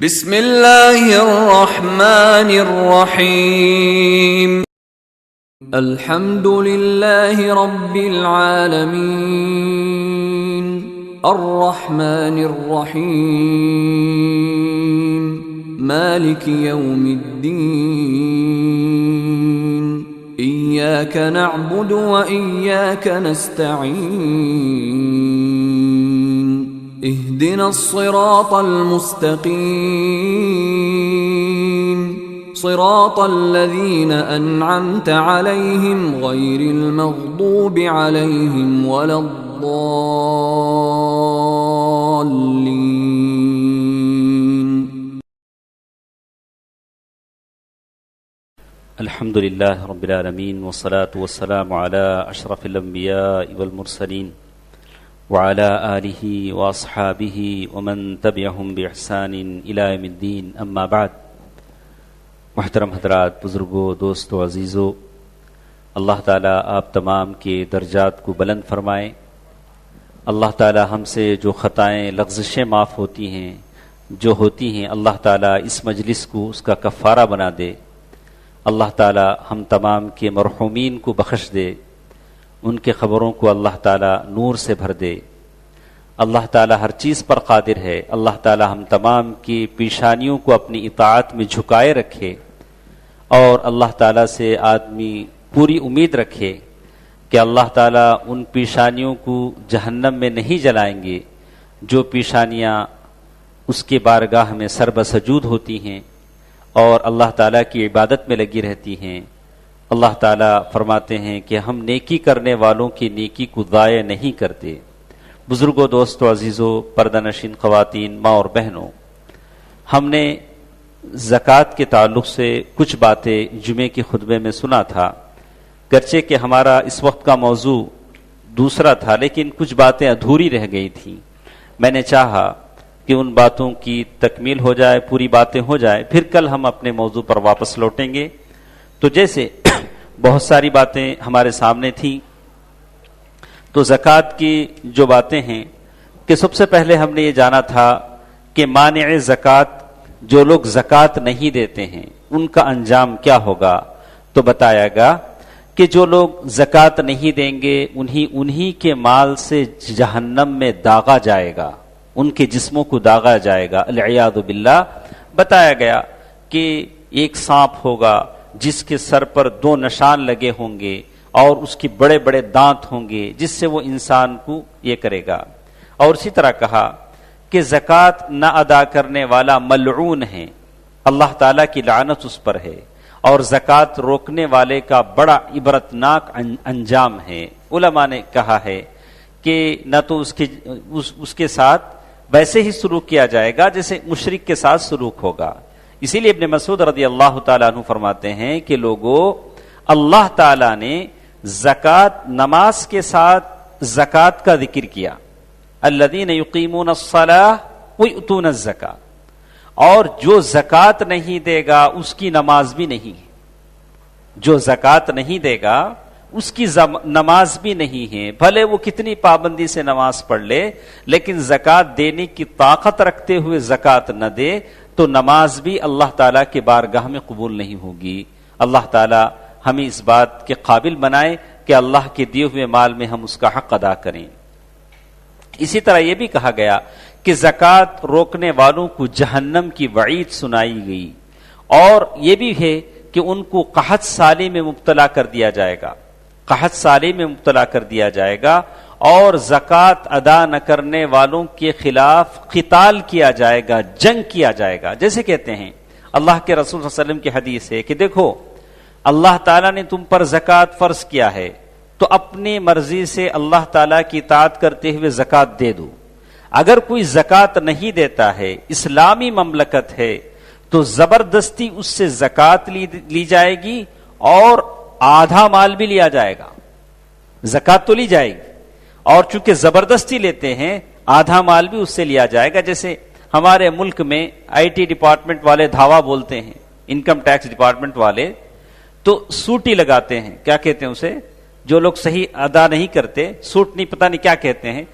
بسم اللہ الرحمن الرحیم الحمد للہ رب العالمین الرحمن الرحیم مالک یوم الدین ایاک نعبد و ایاک نستعین اهدنا الصراط المستقيم صراط الذين أنعمت عليهم غير المغضوب عليهم ولا الضالين. الحمد لله رب العالمين والصلاة والسلام على أشرف الأنبياء والمرسلين وعلى آلہ واصحابہ ومن تبعہم بإحسان الی یوم الدین. اما بعد. محترم حضرات، بزرگوں، دوستوں، عزیزوں، اللہ تعالیٰ آپ تمام کے درجات کو بلند فرمائے. اللہ تعالیٰ ہم سے جو خطائیں لغزشیں معاف ہوتی ہیں، جو ہوتی ہیں، اللہ تعالیٰ اس مجلس کو اس کا کفارہ بنا دے. اللہ تعالیٰ ہم تمام کے مرحومین کو بخش دے، ان کے خبروں کو اللہ تعالیٰ نور سے بھر دے. اللہ تعالیٰ ہر چیز پر قادر ہے. اللہ تعالیٰ ہم تمام کی پیشانیوں کو اپنی اطاعت میں جھکائے رکھے، اور اللہ تعالیٰ سے آدمی پوری امید رکھے کہ اللہ تعالیٰ ان پیشانیوں کو جہنم میں نہیں جلائیں گے جو پیشانیاں اس کے بارگاہ میں سر بسجود ہوتی ہیں اور اللہ تعالیٰ کی عبادت میں لگی رہتی ہیں. اللہ تعالیٰ فرماتے ہیں کہ ہم نیکی کرنے والوں کی نیکی کو ضائع نہیں کرتے. بزرگوں، دوستوں، عزیزوں، پردہ نشین خواتین، ماں اور بہنوں، ہم نے زکوٰۃ کے تعلق سے کچھ باتیں جمعے کے خطبے میں سنا تھا. گرچہ کہ ہمارا اس وقت کا موضوع دوسرا تھا، لیکن کچھ باتیں ادھوری رہ گئی تھیں. میں نے چاہا کہ ان باتوں کی تکمیل ہو جائے، پوری باتیں ہو جائے، پھر کل ہم اپنے موضوع پر واپس لوٹیں گے. تو جیسے بہت ساری باتیں ہمارے سامنے تھیں، تو زکوٰۃ کی جو باتیں ہیں کہ سب سے پہلے ہم نے یہ جانا تھا کہ مانع زکوٰۃ، جو لوگ زکوٰۃ نہیں دیتے ہیں، ان کا انجام کیا ہوگا. تو بتایا گا کہ جو لوگ زکوٰۃ نہیں دیں گے انہی کے مال سے جہنم میں داغا جائے گا، ان کے جسموں کو داغا جائے گا، العیاذ باللہ. بتایا گیا کہ ایک سانپ ہوگا جس کے سر پر 2 نشان لگے ہوں گے اور اس کی بڑے بڑے دانت ہوں گے، جس سے وہ انسان کو یہ کرے گا. اور اسی طرح کہا کہ زکوٰۃ نہ ادا کرنے والا ملعون ہے، اللہ تعالیٰ کی لعنت اس پر ہے، اور زکوٰۃ روکنے والے کا بڑا عبرتناک انجام ہے. علماء نے کہا ہے کہ نہ تو اس کے ساتھ ویسے ہی سلوک کیا جائے گا جیسے مشرک کے ساتھ سلوک ہوگا. اسی لیے ابن مسعود رضی اللہ تعالیٰ عنہ فرماتے ہیں کہ لوگوں، اللہ تعالیٰ نے زکوٰۃ، نماز کے ساتھ زکوٰۃ کا ذکر کیا، الذین یقیمون الصلاۃ ویؤتون الزکاۃ، اور جو زکوٰۃ نہیں دے گا اس کی نماز بھی نہیں ہے. جو زکوٰۃ نہیں دے گا اس کی نماز بھی نہیں ہے، بھلے وہ کتنی پابندی سے نماز پڑھ لے، لیکن زکوٰۃ دینے کی طاقت رکھتے ہوئے زکوٰۃ نہ دے تو نماز بھی اللہ تعالیٰ کے بارگاہ میں قبول نہیں ہوگی. اللہ تعالیٰ ہمیں اس بات کے قابل بنائے کہ اللہ کے دیے ہوئے مال میں ہم اس کا حق ادا کریں. اسی طرح یہ بھی کہا گیا کہ زکوٰۃ روکنے والوں کو جہنم کی وعید سنائی گئی، اور یہ بھی ہے کہ ان کو قحط سالی میں مبتلا کر دیا جائے گا، قحط سالی میں مبتلا کر دیا جائے گا، اور زکوٰۃ ادا نہ کرنے والوں کے خلاف قتال کیا جائے گا، جنگ کیا جائے گا. جیسے کہتے ہیں اللہ کے رسول صلی اللہ علیہ وسلم کی حدیث ہے کہ دیکھو، اللہ تعالیٰ نے تم پر زکوٰۃ فرض کیا ہے تو اپنی مرضی سے اللہ تعالیٰ کی اطاعت کرتے ہوئے زکوٰۃ دے دو. اگر کوئی زکوٰۃ نہیں دیتا ہے، اسلامی مملکت ہے، تو زبردستی اس سے زکوٰۃ لی جائے گی اور آدھا مال بھی لیا جائے گا. زکوٰۃ تو لی جائے گی، اور چونکہ زبردستی لیتے ہیں آدھا مال بھی اس سے لیا جائے گا. جیسے ہمارے ملک میں IT ڈپارٹمنٹ والے دھاوا بولتے ہیں، انکم ٹیکس ڈپارٹمنٹ والے تو سوٹی لگاتے ہیں، کیا کہتے ہیں اسے، جو لوگ صحیح ادا نہیں کرتے، سوٹ نہیں، پتہ نہیں کیا کہتے ہیں،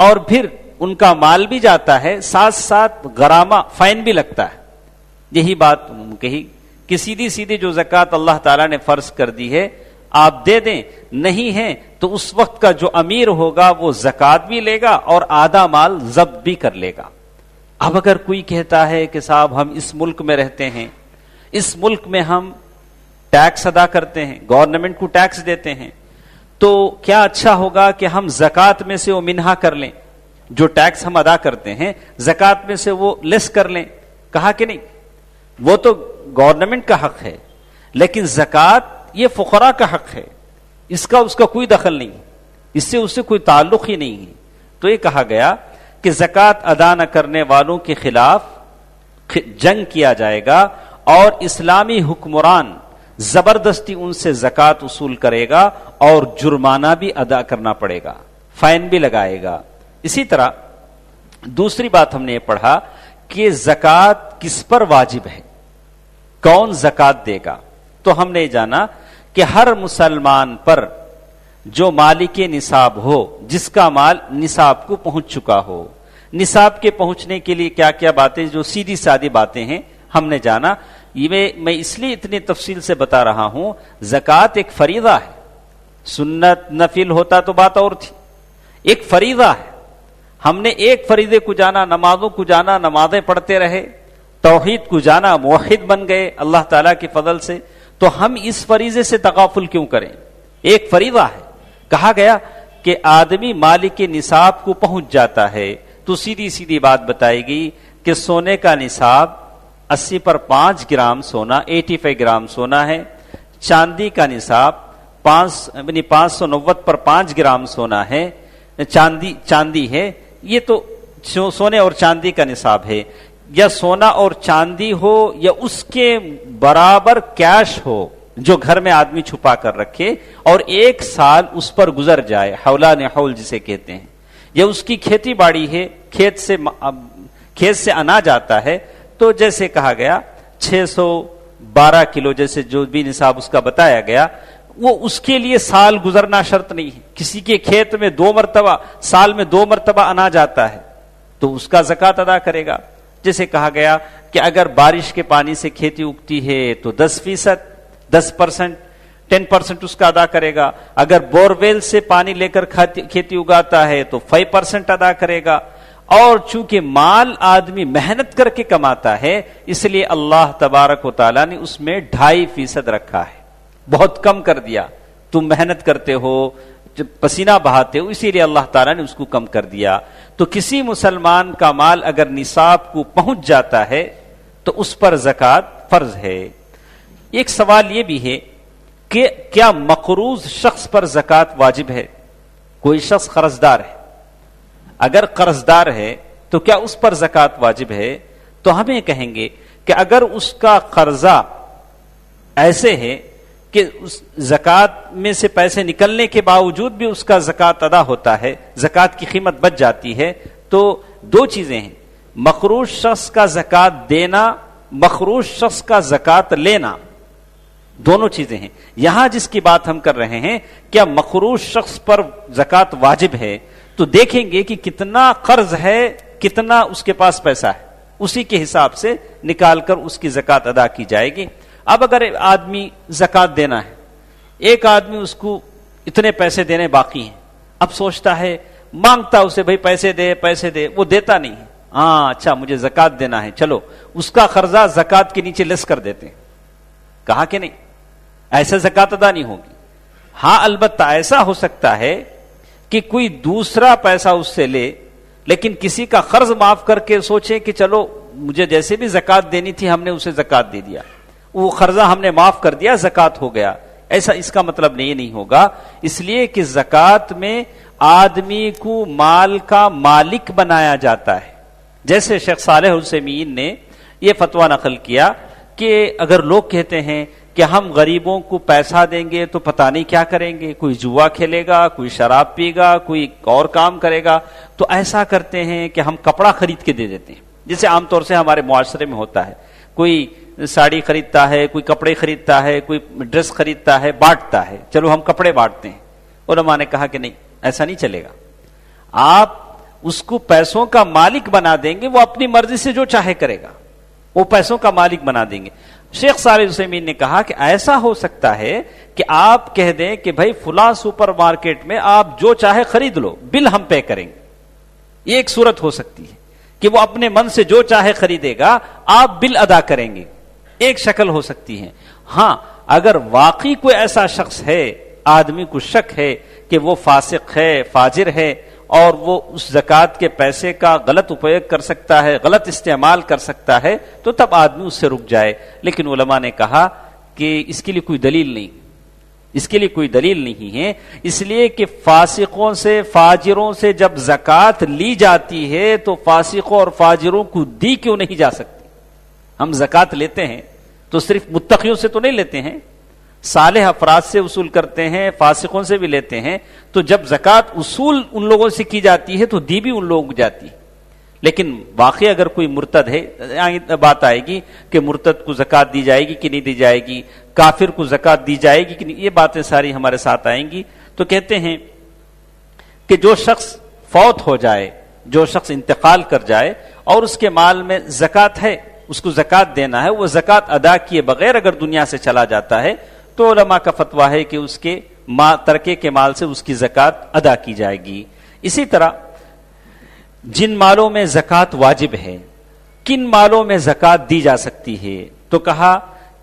اور پھر ان کا مال بھی جاتا ہے، ساتھ ساتھ غرامہ فائن بھی لگتا ہے۔ یہی بات کہی کہ سیدھی سیدھی جو زکوٰۃ اللہ تعالیٰ نے فرض کر دی ہے آپ دے دیں، نہیں ہے تو اس وقت کا جو امیر ہوگا وہ زکوٰۃ بھی لے گا اور آدھا مال ضبط بھی کر لے گا۔ اب اگر کوئی کہتا ہے کہ صاحب ہم اس ملک میں رہتے ہیں، اس ملک میں ہم ٹیکس ادا کرتے ہیں، گورنمنٹ کو ٹیکس دیتے ہیں، تو کیا اچھا ہوگا کہ ہم زکوٰۃ میں سے وہ منہا کر لیں، جو ٹیکس ہم ادا کرتے ہیں زکوٰۃ میں سے وہ لیس کر لیں؟ کہا کہ نہیں، وہ تو گورنمنٹ کا حق ہے، لیکن زکوٰۃ یہ فقراء کا حق ہے، اس کا کوئی دخل نہیں، اس سے کوئی تعلق ہی نہیں ہے۔ تو یہ کہا گیا کہ زکوٰۃ ادا نہ کرنے والوں کے خلاف جنگ کیا جائے گا اور اسلامی حکمران زبردستی ان سے زکوٰۃ وصول کرے گا اور جرمانہ بھی ادا کرنا پڑے گا، فائن بھی لگائے گا۔ اسی طرح دوسری بات ہم نے یہ پڑھا کہ زکوٰۃ کس پر واجب ہے، کون زکوٰۃ دے گا؟ تو ہم نے جانا کہ ہر مسلمان پر جو مالک نصاب ہو، جس کا مال نصاب کو پہنچ چکا ہو۔ نصاب کے پہنچنے کے لیے کیا کیا باتیں، جو سیدھی سادی باتیں ہیں ہم نے جانا، یہ میں اس لیے اتنی تفصیل سے بتا رہا ہوں، زکوٰۃ ایک فریضہ ہے، سنت نفل ہوتا تو بات اور تھی، ایک فریضہ ہے۔ ہم نے ایک فریضے کو جانا، نمازوں کو جانا، نمازیں پڑھتے رہے، توحید کو جانا، موحد بن گئے اللہ تعالیٰ کے فضل سے، تو ہم اس فریضے سے تغافل کیوں کریں؟ ایک فریضہ ہے۔ کہا گیا کہ آدمی مالک نصاب کو پہنچ جاتا ہے تو سیدھی سیدھی بات بتائی گئی کہ سونے کا نصاب 80 پر 5 گرام سونا، 85 گرام سونا ہے، چاندی کا نصاب 590 پر 5 گرام سونا ہے، چاندی ہے، یہ تو سونے اور چاندی کا نصاب ہے۔ یا سونا اور چاندی ہو یا اس کے برابر کیش ہو جو گھر میں آدمی چھپا کر رکھے اور 1 سال اس پر گزر جائے، حولان حول جسے کہتے ہیں، یا اس کی کھیتی باڑی ہے، کھیت سے اناج آتا ہے، تو جیسے کہا گیا 612 کلو جیسے جو بھی نصاب اس کا بتایا گیا، وہ اس کے لیے سال گزرنا شرط نہیں ہے۔ کسی کے کھیت میں 2 مرتبہ، سال میں 2 مرتبہ اناج آتا ہے تو اس کا زکوٰۃ ادا کرے گا۔ جیسے کہا گیا کہ اگر بارش کے پانی سے کھیتی اگتی ہے تو 10%، 10% اس کا ادا کرے گا، اگر بور ویل سے پانی لے کر کھیتی اگاتا ہے تو 5% ادا کرے گا۔ اور چونکہ مال آدمی محنت کر کے کماتا ہے، اس لیے اللہ تبارک و تعالیٰ نے اس میں 2.5% رکھا ہے، بہت کم کر دیا۔ تم محنت کرتے ہو، جب پسینہ بہاتے ہو، اسی لیے اللہ تعالیٰ نے اس کو کم کر دیا۔ تو کسی مسلمان کا مال اگر نصاب کو پہنچ جاتا ہے تو اس پر زکوٰۃ فرض ہے۔ ایک سوال یہ بھی ہے کہ کیا مقروض شخص پر زکوٰۃ واجب ہے؟ کوئی شخص قرضدار ہے، اگر قرضدار ہے تو کیا اس پر زکوٰۃ واجب ہے؟ تو ہم یہ کہیں گے کہ اگر اس کا قرضہ ایسے ہے کہ اس زکوٰۃ میں سے پیسے نکلنے کے باوجود بھی اس کا زکوٰۃ ادا ہوتا ہے، زکوٰۃ کی قیمت بچ جاتی ہے، تو 2 چیزیں ہیں، مقروض شخص کا زکوٰۃ دینا، مقروض شخص کا زکوٰۃ لینا، دونوں چیزیں ہیں۔ یہاں جس کی بات ہم کر رہے ہیں، کیا مقروض شخص پر زکوٰۃ واجب ہے، تو دیکھیں گے کہ کتنا قرض ہے، کتنا اس کے پاس پیسہ ہے، اسی کے حساب سے نکال کر اس کی زکوٰۃ ادا کی جائے گی۔ اب اگر آدمی زکوٰۃ دینا ہے، ایک آدمی اس کو اتنے پیسے دینے باقی ہیں، اب سوچتا ہے، مانگتا اسے بھائی پیسے دے، وہ دیتا نہیں ہے، ہاں اچھا مجھے زکوٰۃ دینا ہے، چلو اس کا قرضہ زکوٰۃ کے نیچے لیس کر دیتے ہیں۔ کہا کہ نہیں، ایسے زکوٰۃ ادا نہیں ہوگی۔ ہاں البتہ ایسا ہو سکتا ہے کہ کوئی دوسرا پیسہ اس سے لے، لیکن کسی کا قرض معاف کر کے سوچے کہ چلو مجھے جیسے بھی زکوٰۃ دینی تھی ہم نے اسے زکوٰۃ دے دیا، وہ قرضہ ہم نے معاف کر دیا، زکوٰۃ ہو گیا، ایسا اس کا مطلب نہیں ہوگا، اس لیے کہ زکوٰۃ میں آدمی کو مال کا مالک بنایا جاتا ہے۔ جیسے شیخ صالح العثیمین نے یہ فتویٰ نقل کیا کہ اگر لوگ کہتے ہیں کہ ہم غریبوں کو پیسہ دیں گے تو پتہ نہیں کیا کریں گے، کوئی جوا کھیلے گا، کوئی شراب پی گا، کوئی اور کام کرے گا، تو ایسا کرتے ہیں کہ ہم کپڑا خرید کے دے دیتے ہیں، جیسے عام طور سے ہمارے معاشرے میں ہوتا ہے، کوئی ساڑی خریدتا ہے، کوئی کپڑے خریدتا ہے، کوئی ڈریس خریدتا ہے، بانٹتا ہے، چلو ہم کپڑے بانٹتے ہیں۔ علماء نے کہا کہ نہیں، ایسا نہیں چلے گا، آپ اس کو پیسوں کا مالک بنا دیں گے، وہ اپنی مرضی سے جو چاہے کرے گا، وہ پیسوں کا مالک بنا دیں گے۔ شیخ صالح العثیمین نے کہا کہ ایسا ہو سکتا ہے کہ آپ کہہ دیں کہ بھائی فلاں سپر مارکیٹ میں آپ جو چاہے خرید لو، بل ہم پے کریں گے۔ یہ ایک صورت ہو سکتی ہے کہ وہ اپنے من سے جو چاہے خریدے گا، آپ بل ادا کریں گے، ایک شکل ہو سکتی ہے۔ ہاں اگر واقعی کوئی ایسا شخص ہے، آدمی کو شک ہے کہ وہ فاسق ہے، فاجر ہے، اور وہ اس زکوٰۃ کے پیسے کا غلط اپیوگ کر سکتا ہے، غلط استعمال کر سکتا ہے، تو تب آدمی اس سے رک جائے۔ لیکن علماء نے کہا کہ اس کے لیے کوئی دلیل نہیں، اس کے لیے کوئی دلیل نہیں ہے، اس لیے کہ فاسقوں سے، فاجروں سے جب زکوٰۃ لی جاتی ہے تو فاسقوں اور فاجروں کو دی کیوں نہیں جا سکتی؟ ہم زکوٰۃ لیتے ہیں تو صرف متقیوں سے تو نہیں لیتے ہیں، صالح افراد سے وصول کرتے ہیں، فاسقوں سے بھی لیتے ہیں، تو جب زکوٰۃ اصول ان لوگوں سے کی جاتی ہے تو دی بھی ان لوگوں کو جاتی ہے۔ لیکن واقعی اگر کوئی مرتد ہے، بات آئے گی کہ مرتد کو زکوٰۃ دی جائے گی کہ نہیں دی جائے گی، کافر کو زکوٰۃ دی جائے گی کہ نہیں، یہ باتیں ساری ہمارے ساتھ آئیں گی۔ تو کہتے ہیں کہ جو شخص فوت ہو جائے، جو شخص انتقال کر جائے اور اس کے مال میں زکوٰۃ ہے، اس کو زکوٰۃ دینا ہے، وہ زکوٰۃ ادا کیے بغیر اگر دنیا سے چلا جاتا ہے تو علماء کا فتویٰ ہے کہ اس کے ترکے کے مال سے اس کی زکوٰۃ ادا کی جائے گی۔ اسی طرح جن مالوں میں زکوٰۃ واجب ہے، کن مالوں میں زکوٰۃ دی جا سکتی ہے؟ تو کہا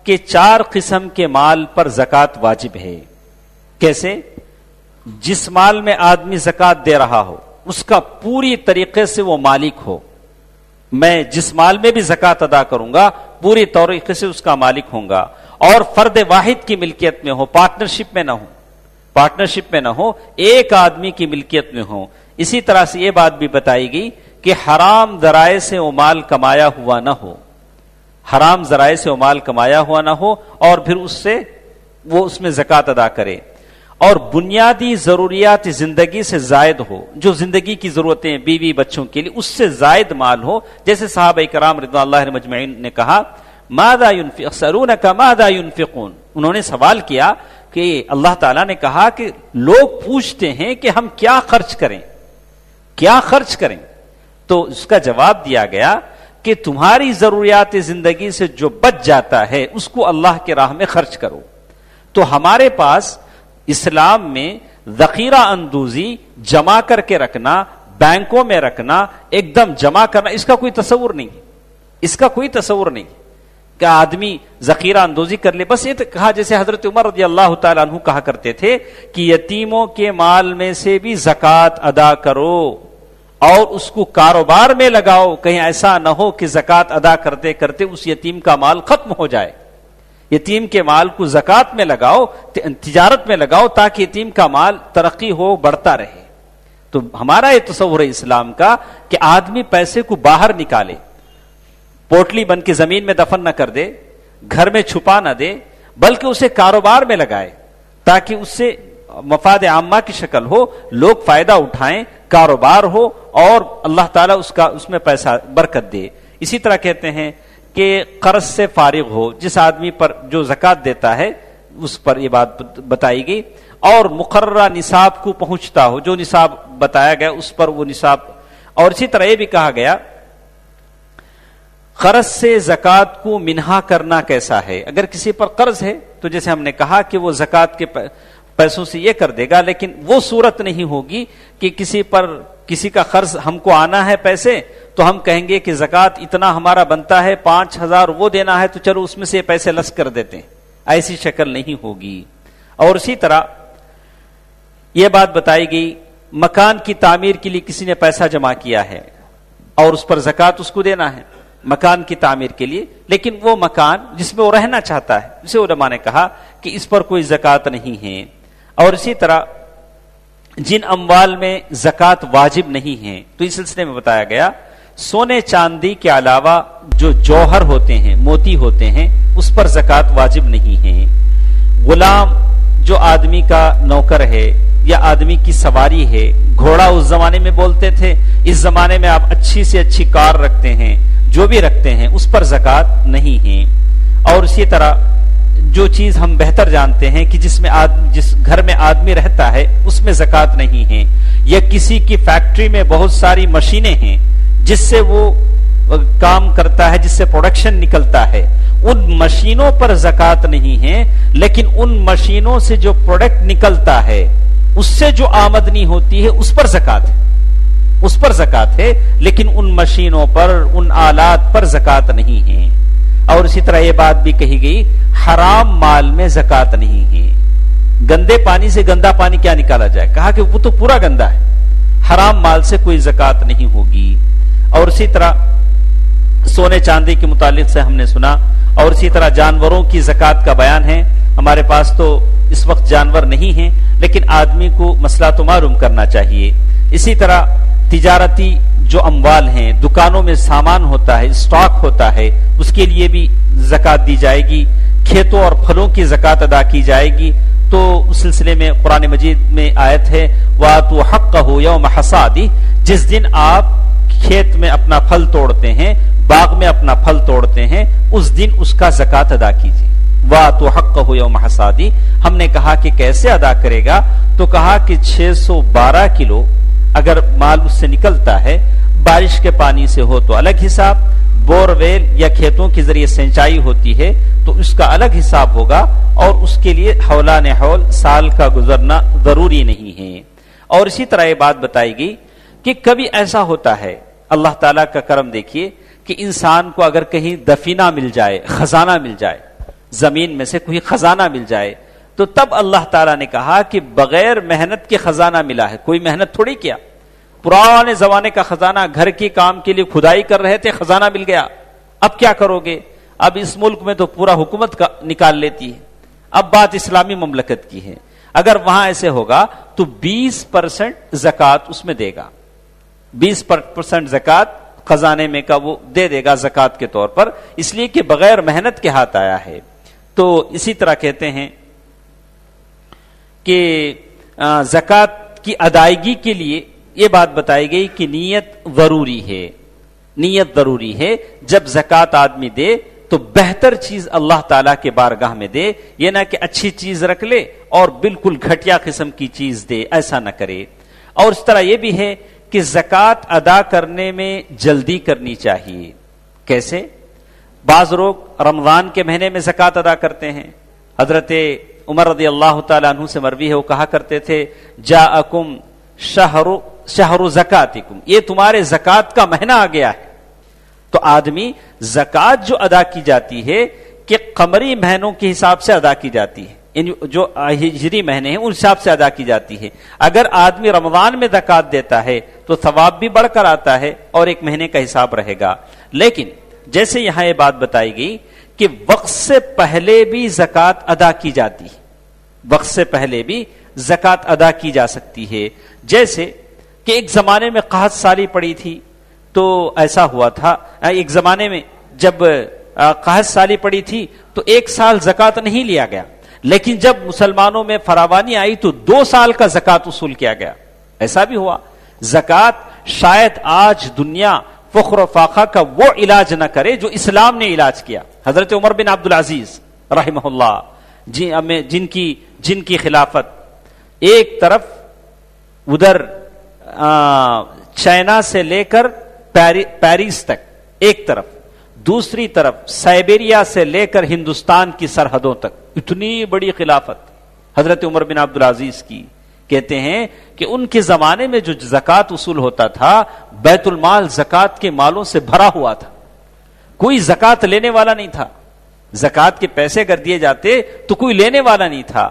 کہ 4 قسم کے مال پر زکوٰۃ واجب ہے۔ کیسے؟ جس مال میں آدمی زکوٰۃ دے رہا ہو اس کا پوری طریقے سے وہ مالک ہو، میں جس مال میں بھی زکوٰۃ ادا کروں گا پوری طریقے سے اس کا مالک ہوں گا، اور فرد واحد کی ملکیت میں ہو، پارٹنرشپ میں نہ ہو، پارٹنرشپ میں نہ ہو، ایک آدمی کی ملکیت میں ہو۔ اسی طرح سے یہ بات بھی بتائی گئی کہ حرام ذرائع سے وہ مال کمایا ہوا نہ ہو، حرام ذرائع سے وہ مال کمایا ہوا نہ ہو، اور پھر اس سے وہ اس میں زکوٰۃ ادا کرے، اور بنیادی ضروریات زندگی سے زائد ہو، جو زندگی کی ضرورتیں بیوی بچوں کے لیے اس سے زائد مال ہو، جیسے صحابہ کرام رضوان اللہ علیہم اجمعین نے کہا ماذا ينفقون ماذا ينفقون، انہوں نے سوال کیا کہ اللہ تعالیٰ نے کہا کہ لوگ پوچھتے ہیں کہ ہم کیا خرچ کریں، کیا خرچ کریں، تو اس کا جواب دیا گیا کہ تمہاری ضروریات زندگی سے جو بچ جاتا ہے اس کو اللہ کے راہ میں خرچ کرو۔ تو ہمارے پاس اسلام میں ذخیرہ اندوزی، جمع کر کے رکھنا، بینکوں میں رکھنا، ایک دم جمع کرنا، اس کا کوئی تصور نہیں، اس کا کوئی تصور نہیں کہ آدمی ذخیرہ اندوزی کر لے۔ بس یہ تو کہا جیسے حضرت عمر رضی اللہ تعالیٰ عنہ کہا کرتے تھے کہ یتیموں کے مال میں سے بھی زکوٰۃ ادا کرو اور اس کو کاروبار میں لگاؤ، کہیں ایسا نہ ہو کہ زکوٰۃ ادا کرتے کرتے اس یتیم کا مال ختم ہو جائے۔ یتیم کے مال کو زکوٰۃ میں لگاؤ، تجارت میں لگاؤ، تاکہ یتیم کا مال ترقی ہو، بڑھتا رہے۔ تو ہمارا یہ تصور ہے اسلام کا کہ آدمی پیسے کو باہر نکالے، پوٹلی بن کے زمین میں دفن نہ کر دے، گھر میں چھپا نہ دے، بلکہ اسے کاروبار میں لگائے تاکہ اس سے مفاد عامہ کی شکل ہو، لوگ فائدہ اٹھائیں، کاروبار ہو، اور اللہ تعالیٰ اس میں پیسہ برکت دے۔ اسی طرح کہتے ہیں کہ قرض سے فارغ ہو، جس آدمی پر جو زکوٰۃ دیتا ہے اس پر یہ بات بتائی گئی، اور مقررہ نصاب کو پہنچتا ہو، جو نصاب بتایا گیا اس پر وہ نصاب۔ اور اسی طرح یہ بھی کہا گیا قرض سے زکوٰۃ کو منہا کرنا کیسا ہے؟ اگر کسی پر قرض ہے تو جیسے ہم نے کہا کہ وہ زکوٰۃ کے پیسوں سے یہ کر دے گا، لیکن وہ صورت نہیں ہوگی کہ کسی کا قرض ہم کو آنا ہے پیسے تو ہم کہیں گے کہ زکوٰۃ اتنا ہمارا بنتا ہے، 5000 وہ دینا ہے تو چلو اس میں سے پیسے لس کر دیتے ہیں، ایسی شکل نہیں ہوگی۔ اور اسی طرح یہ بات بتائی گئی مکان کی تعمیر کے لیے کسی نے پیسہ جمع کیا ہے اور اس پر زکوٰۃ اس کو دینا ہے مکان کی تعمیر کے لیے، لیکن وہ مکان جس میں وہ رہنا چاہتا ہے، اسے علماء نے کہا کہ اس پر کوئی زکوٰۃ نہیں ہے۔ اور اسی طرح جن اموال میں زکوٰۃ واجب نہیں ہے تو اس سلسلے میں بتایا گیا سونے چاندی کے علاوہ جو جوہر ہوتے ہیں، موتی ہوتے ہیں، اس پر زکوٰۃ واجب نہیں ہے۔ غلام جو آدمی کا نوکر ہے یا آدمی کی سواری ہے، گھوڑا اس زمانے میں بولتے تھے، اس زمانے میں آپ اچھی سے اچھی کار رکھتے ہیں، جو بھی رکھتے ہیں اس پر زکوٰۃ نہیں ہے۔ اور اسی طرح جو چیز ہم بہتر جانتے ہیں کہ جس گھر میں آدمی رہتا ہے اس میں زکوٰۃ نہیں ہے، یا کسی کی فیکٹری میں بہت ساری مشینیں ہیں جس سے وہ کام کرتا ہے، جس سے پروڈکشن نکلتا ہے، ان مشینوں پر زکوٰۃ نہیں ہے، لیکن ان مشینوں سے جو پروڈکٹ نکلتا ہے اس سے جو آمدنی ہوتی ہے اس پر زکوٰۃ ہے، اس پر زکوٰۃ ہے، لیکن ان مشینوں پر، ان آلات پر زکوٰۃ نہیں ہے۔ اور اسی طرح یہ بات بھی کہی گئی حرام مال میں زکوٰۃ نہیں ہے۔ گندے پانی سے گندا پانی کیا نکالا جائے؟ کہا کہ وہ تو پورا گندا ہے، حرام مال سے کوئی زکوٰۃ نہیں ہوگی۔ اور اسی طرح سونے چاندی کے متعلق سے ہم نے سنا، اور اسی طرح جانوروں کی زکوٰۃ کا بیان ہے۔ ہمارے پاس تو اس وقت جانور نہیں ہیں، لیکن آدمی کو مسئلہ تو معلوم کرنا چاہیے۔ اسی طرح تجارتی جو اموال ہیں، دکانوں میں سامان ہوتا ہے، اسٹاک ہوتا ہے، اس کے لیے بھی زکوٰۃ دی جائے گی۔ کھیتوں اور پھلوں کی زکوٰۃ ادا کی جائے گی۔ تو اس سلسلے میں قرآن مجید میں آیت ہے وَآتُوا حَقَّهُ يَوْمَ حَصَادِهِ، جس دن آپ کھیت میں اپنا پھل توڑتے ہیں، باغ میں اپنا پھل توڑتے ہیں، اس دن اس کا زکوٰۃ ادا کیجیے۔ وَآتُوا حَقَّهُ يَوْمَ حَصَادِهِ، ہم نے کہا کہ کیسے ادا کرے گا؟ تو کہا کہ 612 کلو اگر مال اس سے نکلتا ہے، بارش کے پانی سے ہو تو الگ حساب، بور ویل یا کھیتوں کے ذریعے سینچائی ہوتی ہے تو اس کا الگ حساب ہوگا، اور اس کے لیے حولان حول سال کا گزرنا ضروری نہیں ہے۔ اور اسی طرح یہ بات بتائی گئی کہ کبھی ایسا ہوتا ہے، اللہ تعالیٰ کا کرم دیکھیے کہ انسان کو اگر کہیں دفینہ مل جائے، خزانہ مل جائے، زمین میں سے کوئی خزانہ مل جائے، تو تب اللہ تعالیٰ نے کہا کہ بغیر محنت کے خزانہ ملا ہے، کوئی محنت تھوڑی کیا، پرانے زمانے کا خزانہ، گھر کے کام کے لیے کھدائی کر رہے تھے، خزانہ مل گیا، اب کیا کرو گے؟ اب اس ملک میں تو پورا حکومت کا نکال لیتی ہے، اب بات اسلامی مملکت کی ہے، اگر وہاں ایسے ہوگا تو 20% زکوٰۃ اس میں دے گا، 20% زکوٰۃ خزانے میں کا وہ دے دے گا زکوٰۃ کے طور پر، اس لیے کہ بغیر محنت کے ہاتھ آیا ہے۔ تو اسی طرح کہتے ہیں کہ زکوٰۃ کی ادائیگی کے لیے یہ بات بتائی گئی کہ نیت ضروری ہے، نیت ضروری ہے۔ جب زکوٰۃ آدمی دے تو بہتر چیز اللہ تعالیٰ کے بارگاہ میں دے، یہ نہ کہ اچھی چیز رکھ لے اور بالکل گھٹیا قسم کی چیز دے، ایسا نہ کرے۔ اور اس طرح یہ بھی ہے کہ زکوٰۃ ادا کرنے میں جلدی کرنی چاہیے۔ کیسے؟ بعض لوگ رمضان کے مہینے میں زکوٰۃ ادا کرتے ہیں۔ حضرت عمر رضی اللہ تعالیٰ عنہ سے مروی ہے، وہ کہا کرتے تھے جاءکم شہر زکاتکم، یہ تمہارے زکوٰۃ کا مہینہ آ گیا ہے۔ تو آدمی زکوٰۃ جو ادا کی جاتی ہے کہ قمری مہینوں کے حساب سے ادا کی جاتی ہے، جو ہجری مہینے ہیں ان حساب سے ادا کی جاتی ہے۔ اگر آدمی رمضان میں زکوٰۃ دیتا ہے تو ثواب بھی بڑھ کر آتا ہے اور ایک مہینے کا حساب رہے گا۔ لیکن جیسے یہاں یہ بات بتائی گئی کہ وقت سے پہلے بھی زکوٰۃ ادا کی جاتی ہے، وقت سے پہلے بھی زکوٰۃ ادا کی جا سکتی ہے۔ جیسے کہ ایک زمانے میں قحط سالی پڑی تھی، تو ایسا ہوا تھا، ایک زمانے میں جب قحط سالی پڑی تھی تو 1 سال زکوٰۃ نہیں لیا گیا، لیکن جب مسلمانوں میں فراوانی آئی تو 2 سال کا زکوٰۃ وصول کیا گیا۔ ایسا بھی ہوا۔ زکوٰۃ شاید آج دنیا فخر و فاخر کا وہ علاج نہ کرے جو اسلام نے علاج کیا۔ حضرت عمر بن عبدالعزیز رحمہ اللہ جن کی خلافت ایک طرف ادھر چائنا سے لے کر پیرس تک ایک طرف، دوسری طرف سائبیریا سے لے کر ہندوستان کی سرحدوں تک، اتنی بڑی خلافت حضرت عمر بن عبدالعزیز کی۔ کہتے ہیں کہ ان کے زمانے میں جو زکوٰۃ وصول ہوتا تھا، بیت المال زکوٰۃ کے مالوں سے بھرا ہوا تھا، کوئی زکوٰۃ لینے والا نہیں تھا۔ زکوٰۃ کے پیسے اگر دیے جاتے تو کوئی لینے والا نہیں تھا۔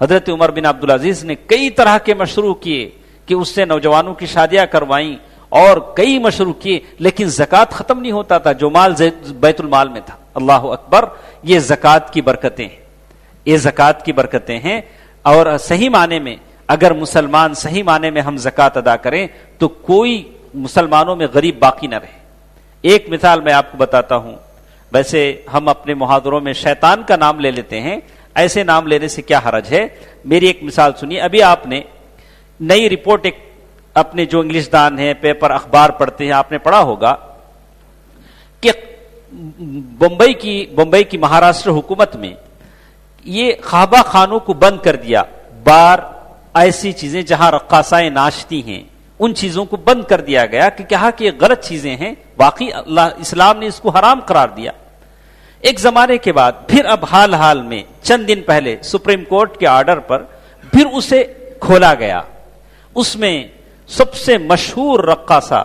حضرت عمر بن عبدالعزیز نے کئی طرح کے مشروع کیے کہ اس سے نوجوانوں کی شادیاں کروائیں اور کئی مشروع کیے، لیکن زکوٰۃ ختم نہیں ہوتا تھا جو مال بیت المال میں تھا۔ اللہ اکبر، یہ زکوٰۃ کی برکتیں ہیں، یہ زکوٰۃ کی برکتیں ہیں۔ اور صحیح معنی میں اگر مسلمان صحیح معنی میں ہم زکوٰۃ ادا کریں تو کوئی مسلمانوں میں غریب باقی نہ رہے۔ ایک مثال میں آپ کو بتاتا ہوں، ویسے ہم اپنے محاضروں میں شیطان کا نام لے لیتے ہیں، ایسے نام لینے سے کیا حرج ہے؟ میری ایک مثال سنیے۔ ابھی آپ نے نئی رپورٹ، ایک اپنے جو انگلش دان ہیں، پیپر اخبار پڑھتے ہیں، آپ نے پڑھا ہوگا کہ بمبئی کی مہاراشٹر حکومت میں یہ خابہ خانوں کو بند کر دیا، بار ایسی چیزیں جہاں رقاصائیں ناچتی ہیں ان چیزوں کو بند کر دیا گیا کہ کہا کہ یہ غلط چیزیں ہیں، واقعی اللہ اسلام نے اس کو حرام قرار دیا۔ ایک زمانے کے بعد پھر اب حال میں چند دن پہلے سپریم کورٹ کے آرڈر پر پھر اسے کھولا گیا۔ اس میں سب سے مشہور رقاصہ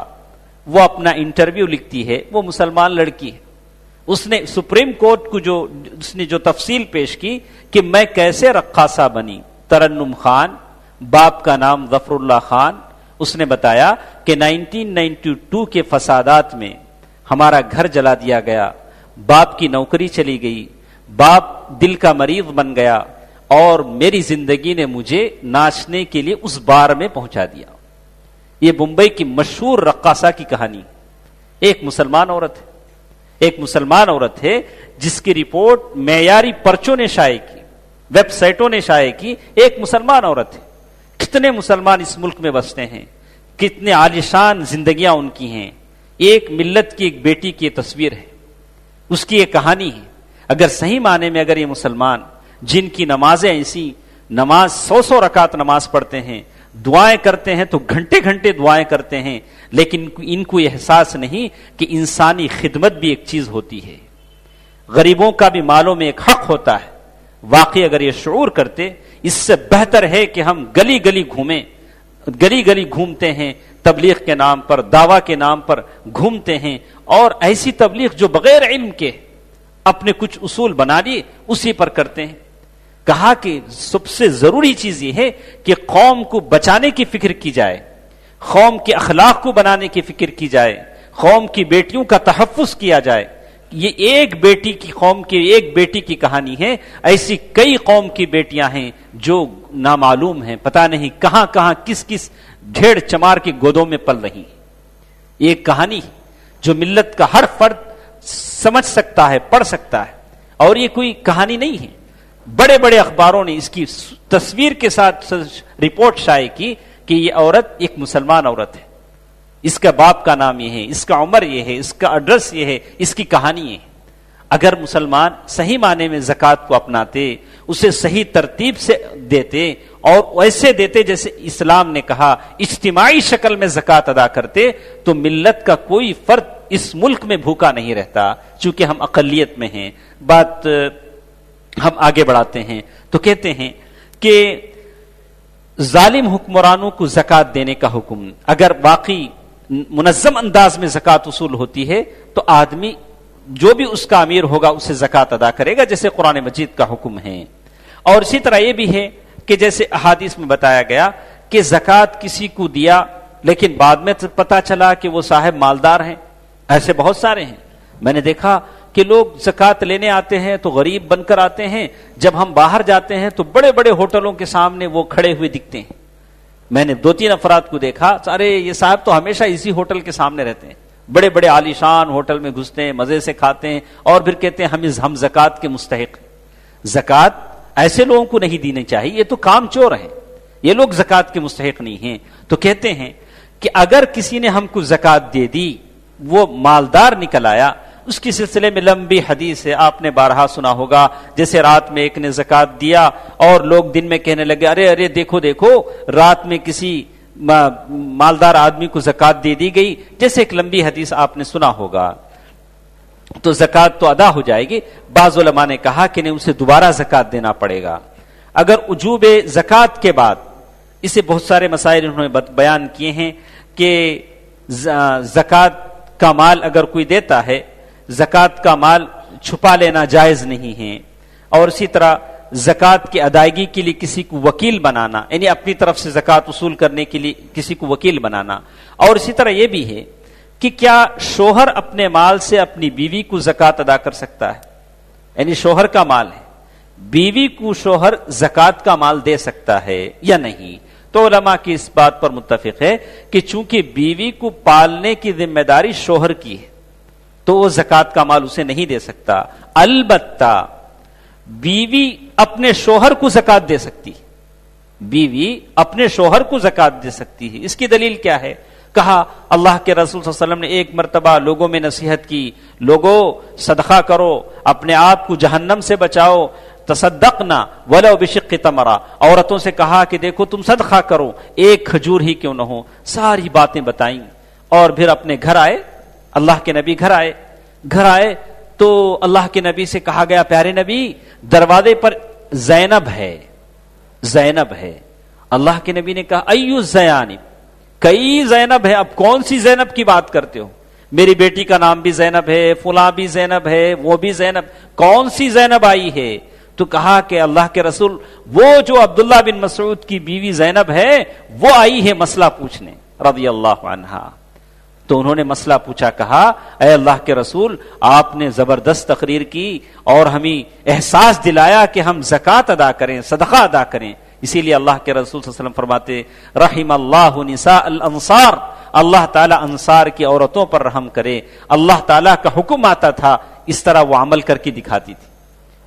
وہ اپنا انٹرویو لکھتی ہے، وہ مسلمان لڑکی ہے، اس نے سپریم کورٹ کو اس نے جو تفصیل پیش کی کہ میں کیسے رقاصہ بنی، ترنم خان، باپ کا نام ظفر اللہ خان، اس نے بتایا کہ 1992 کے فسادات میں ہمارا گھر جلا دیا گیا، باپ کی نوکری چلی گئی، باپ دل کا مریض بن گیا اور میری زندگی نے مجھے ناچنے کے لیے اس بار میں پہنچا دیا۔ یہ بمبئی کی مشہور رقاصہ کی کہانی، ایک مسلمان عورت ہے جس کی رپورٹ معیاری پرچوں نے شائع کی، ویب سائٹوں نے شائع کی، ایک مسلمان عورت ہے۔ کتنے مسلمان اس ملک میں بستے ہیں، کتنے عالیشان زندگیاں ان کی ہیں، ایک ملت کی ایک بیٹی کی تصویر ہے، اس کی ایک کہانی ہے۔ اگر صحیح معنی میں اگر یہ مسلمان جن کی نمازیں ایسی، نماز 100 رکعت نماز پڑھتے ہیں، دعائیں کرتے ہیں تو گھنٹے گھنٹے دعائیں کرتے ہیں، لیکن ان کو احساس نہیں کہ انسانی خدمت بھی ایک چیز ہوتی ہے، غریبوں کا بھی مالوں میں ایک حق ہوتا ہے۔ واقعی اگر یہ شعور کرتے، اس سے بہتر ہے کہ ہم گلی گلی گھومتے ہیں، تبلیغ کے نام پر، دعویٰ کے نام پر گھومتے ہیں، اور ایسی تبلیغ جو بغیر علم کے اپنے کچھ اصول بنا لیے اسی پر کرتے ہیں۔ کہا کہ سب سے ضروری چیز یہ ہے کہ قوم کو بچانے کی فکر کی جائے، قوم کے اخلاق کو بنانے کی فکر کی جائے، قوم کی بیٹیوں کا تحفظ کیا جائے۔ یہ ایک بیٹی کی قوم کی ایک بیٹی کی کہانی ہے، ایسی کئی قوم کی بیٹیاں ہیں جو نامعلوم ہیں، پتہ نہیں کہاں کہاں کس کس ڈھیڑ چمار کی گودوں میں پل رہی ہیں۔ یہ کہانی جو ملت کا ہر فرد سمجھ سکتا ہے، پڑھ سکتا ہے، اور یہ کوئی کہانی نہیں ہے۔ بڑے بڑے اخباروں نے اس کی تصویر کے ساتھ رپورٹ شائع کی کہ یہ عورت ایک مسلمان عورت ہے، اس کا باپ کا نام یہ ہے، اس کا عمر یہ ہے، اس کا ایڈریس یہ ہے، اس کی کہانی یہ ہے۔ اگر مسلمان صحیح معنی میں زکوٰۃ کو اپناتے، اسے صحیح ترتیب سے دیتے اور ویسے دیتے جیسے اسلام نے کہا، اجتماعی شکل میں زکوٰۃ ادا کرتے، تو ملت کا کوئی فرد اس ملک میں بھوکا نہیں رہتا۔ چونکہ ہم اقلیت میں ہیں، بات ہم آگے بڑھاتے ہیں تو کہتے ہیں کہ ظالم حکمرانوں کو زکوٰۃ دینے کا حکم، اگر واقعی منظم انداز میں زکوٰۃ وصول ہوتی ہے تو آدمی جو بھی اس کا امیر ہوگا اسے زکوٰۃ ادا کرے گا، جیسے قرآن مجید کا حکم ہے۔ اور اسی طرح یہ بھی ہے کہ جیسے احادیث میں بتایا گیا کہ زکوٰۃ کسی کو دیا لیکن بعد میں پتا چلا کہ وہ صاحب مالدار ہیں، ایسے بہت سارے ہیں۔ میں نے دیکھا کہ لوگ زکوٰۃ لینے آتے ہیں تو غریب بن کر آتے ہیں، جب ہم باہر جاتے ہیں تو بڑے بڑے ہوٹلوں کے سامنے وہ کھڑے ہوئے دکھتے ہیں۔ میں نے 2-3 افراد کو دیکھا، ارے یہ صاحب تو ہمیشہ اسی ہوٹل کے سامنے رہتے ہیں، بڑے بڑے عالیشان ہوٹل میں گھستے ہیں، مزے سے کھاتے ہیں، اور پھر کہتے ہیں ہم زکوٰۃ کے مستحق ہیں۔ زکوٰۃ ایسے لوگوں کو نہیں دینی چاہیے، یہ تو کام چور ہیں، یہ لوگ زکوٰۃ کے مستحق نہیں ہیں۔ تو کہتے ہیں کہ اگر کسی نے ہم کو زکوٰۃ دے دی، وہ مالدار نکل آیا، اس کی سلسلے میں لمبی حدیث ہے، آپ نے بارہا سنا ہوگا۔ جیسے رات میں ایک نے زکوٰۃ دیا اور لوگ دن میں کہنے لگے، ارے دیکھو رات میں کسی مالدار آدمی کو زکوٰۃ دے دی گئی، جیسے ایک لمبی حدیث آپ نے سنا ہوگا۔ تو زکوٰۃ تو ادا ہو جائے گی، بعض علماء نے کہا کہ نہیں، اسے دوبارہ زکوٰۃ دینا پڑے گا۔ اگر وجوب زکوٰۃ کے بعد، اسے بہت سارے مسائل انہوں نے بیان کیے ہیں کہ زکوٰۃ کا مال اگر کوئی دیتا ہے، زکوٰۃ کا مال چھپا لینا جائز نہیں ہے، اور اسی طرح زکوٰۃ کی ادائیگی کے لیے کسی کو وکیل بنانا، یعنی اپنی طرف سے زکوٰۃ وصول کرنے کے لیے کسی کو وکیل بنانا، اور اسی طرح یہ بھی ہے کہ کیا شوہر اپنے مال سے اپنی بیوی کو زکوٰۃ ادا کر سکتا ہے، یعنی شوہر کا مال ہے، بیوی کو شوہر زکوٰۃ کا مال دے سکتا ہے یا نہیں؟ تو علماء کی اس بات پر متفق ہے کہ چونکہ بیوی کو پالنے کی ذمہ داری شوہر کی ہے تو وہ زکوٰۃ کا مال اسے نہیں دے سکتا۔ البتہ بیوی اپنے شوہر کو زکوٰۃ دے سکتی ہے، بیوی اپنے شوہر کو زکوٰۃ دے سکتی ہے۔ اس کی دلیل کیا ہے؟ کہا اللہ کے رسول صلی اللہ علیہ وسلم نے ایک مرتبہ لوگوں میں نصیحت کی، لوگوں صدقہ کرو، اپنے آپ کو جہنم سے بچاؤ، تصدقنا ولو بشق تمرہ، عورتوں سے کہا کہ دیکھو تم صدقہ کرو ایک کھجور ہی کیوں نہ ہو، ساری باتیں بتائیں، اور پھر اپنے گھر آئے، اللہ کے نبی گھر آئے تو اللہ کے نبی سے کہا گیا پیارے نبی دروازے پر زینب ہے۔ اللہ کے نبی نے کہا ایو الزیان، کئی زینب ہے، اب کون سی زینب کی بات کرتے ہو؟ میری بیٹی کا نام بھی زینب ہے، فلاں بھی زینب ہے، وہ بھی زینب، کون سی زینب آئی ہے؟ تو کہا کہ اللہ کے رسول وہ جو عبداللہ بن مسعود کی بیوی زینب ہے وہ آئی ہے مسئلہ پوچھنے رضی اللہ عنہا۔ تو انہوں نے مسئلہ پوچھا، کہا اے اللہ کے رسول آپ نے زبردست تقریر کی اور ہمیں احساس دلایا کہ ہم زکوٰۃ ادا کریں، صدقہ ادا کریں، اسی لیے اللہ کے رسول صلی اللہ علیہ وسلم فرماتے رحم اللہ نساء الانصار، اللہ تعالیٰ انصار کی عورتوں پر رحم کرے۔ اللہ تعالیٰ کا حکم آتا تھا، اس طرح وہ عمل کر کے دکھاتی تھی۔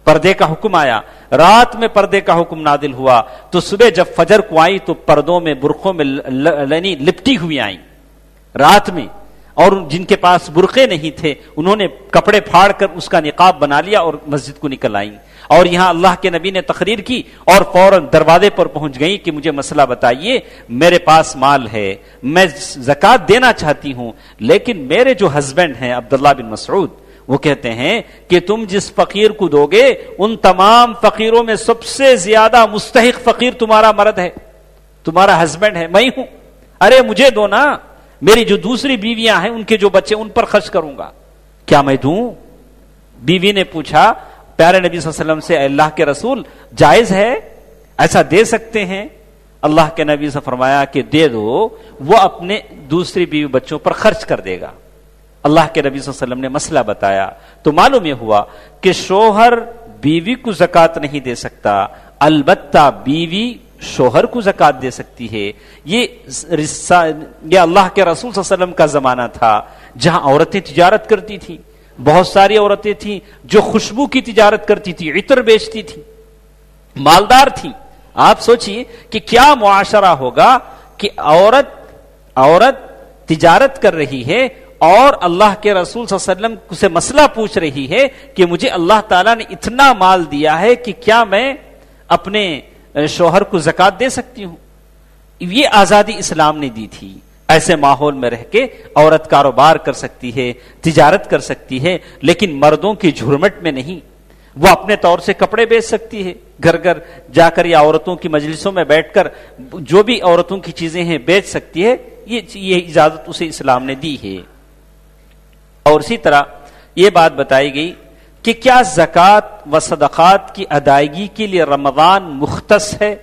پردے کا حکم آیا، رات میں پردے کا حکم نازل ہوا تو صبح جب فجر کو آئی تو پردوں میں برقعوں میں لپٹی ہوئی آئیں رات میں، اور جن کے پاس برقعے نہیں تھے انہوں نے کپڑے پھاڑ کر اس کا نقاب بنا لیا اور مسجد کو نکل آئیں۔ اور یہاں اللہ کے نبی نے تقریر کی اور فوراً دروازے پر پہنچ گئی کہ مجھے مسئلہ بتائیے، میرے پاس مال ہے، میں زکوٰۃ دینا چاہتی ہوں، لیکن میرے جو ہسبینڈ ہیں عبداللہ بن مسعود وہ کہتے ہیں کہ تم جس فقیر کو دو گے ان تمام فقیروں میں سب سے زیادہ مستحق فقیر تمہارا مرد ہے، تمہارا ہسبینڈ ہے، میں ہوں، ارے مجھے دو نا، میری جو دوسری بیویاں ہیں ان کے جو بچے ان پر خرچ کروں گا، کیا میں دوں؟ بیوی نے پوچھا پیارے نبی صلی اللہ علیہ وسلم سے اللہ کے رسول جائز ہے، ایسا دے سکتے ہیں؟ اللہ کے نبی سے فرمایا کہ دے دو، وہ اپنے دوسری بیوی بچوں پر خرچ کر دے گا۔ اللہ کے نبی صلی اللہ علیہ وسلم نے مسئلہ بتایا تو معلوم یہ ہوا کہ شوہر بیوی کو زکوٰۃ نہیں دے سکتا، البتہ بیوی شوہر کو زکوٰۃ دے سکتی ہے۔ یہ اللہ کے رسول صلی اللہ علیہ وسلم کا زمانہ تھا جہاں عورتیں تجارت کرتی تھیں، بہت ساری عورتیں تھیں جو خوشبو کی تجارت کرتی تھی، عطر بیچتی تھی، مالدار تھی۔ آپ سوچئے کہ کیا معاشرہ ہوگا کہ عورت تجارت کر رہی ہے اور اللہ کے رسول صلی اللہ علیہ وسلم سے مسئلہ پوچھ رہی ہے کہ مجھے اللہ تعالیٰ نے اتنا مال دیا ہے کہ کیا میں اپنے شوہر کو زکوٰۃ دے سکتی ہوں؟ یہ آزادی اسلام نے دی تھی۔ ایسے ماحول میں رہ کے عورت کاروبار کر سکتی ہے، تجارت کر سکتی ہے، لیکن مردوں کی جھرمٹ میں نہیں۔ وہ اپنے طور سے کپڑے بیچ سکتی ہے، گھر گھر جا کر یا عورتوں کی مجلسوں میں بیٹھ کر جو بھی عورتوں کی چیزیں ہیں بیچ سکتی ہے، یہ اجازت اسے اسلام نے دی ہے۔ اور اسی طرح یہ بات بتائی گئی کہ کیا زکوٰۃ و صدقات کی ادائیگی کے لیے رمضان مختص ہے؟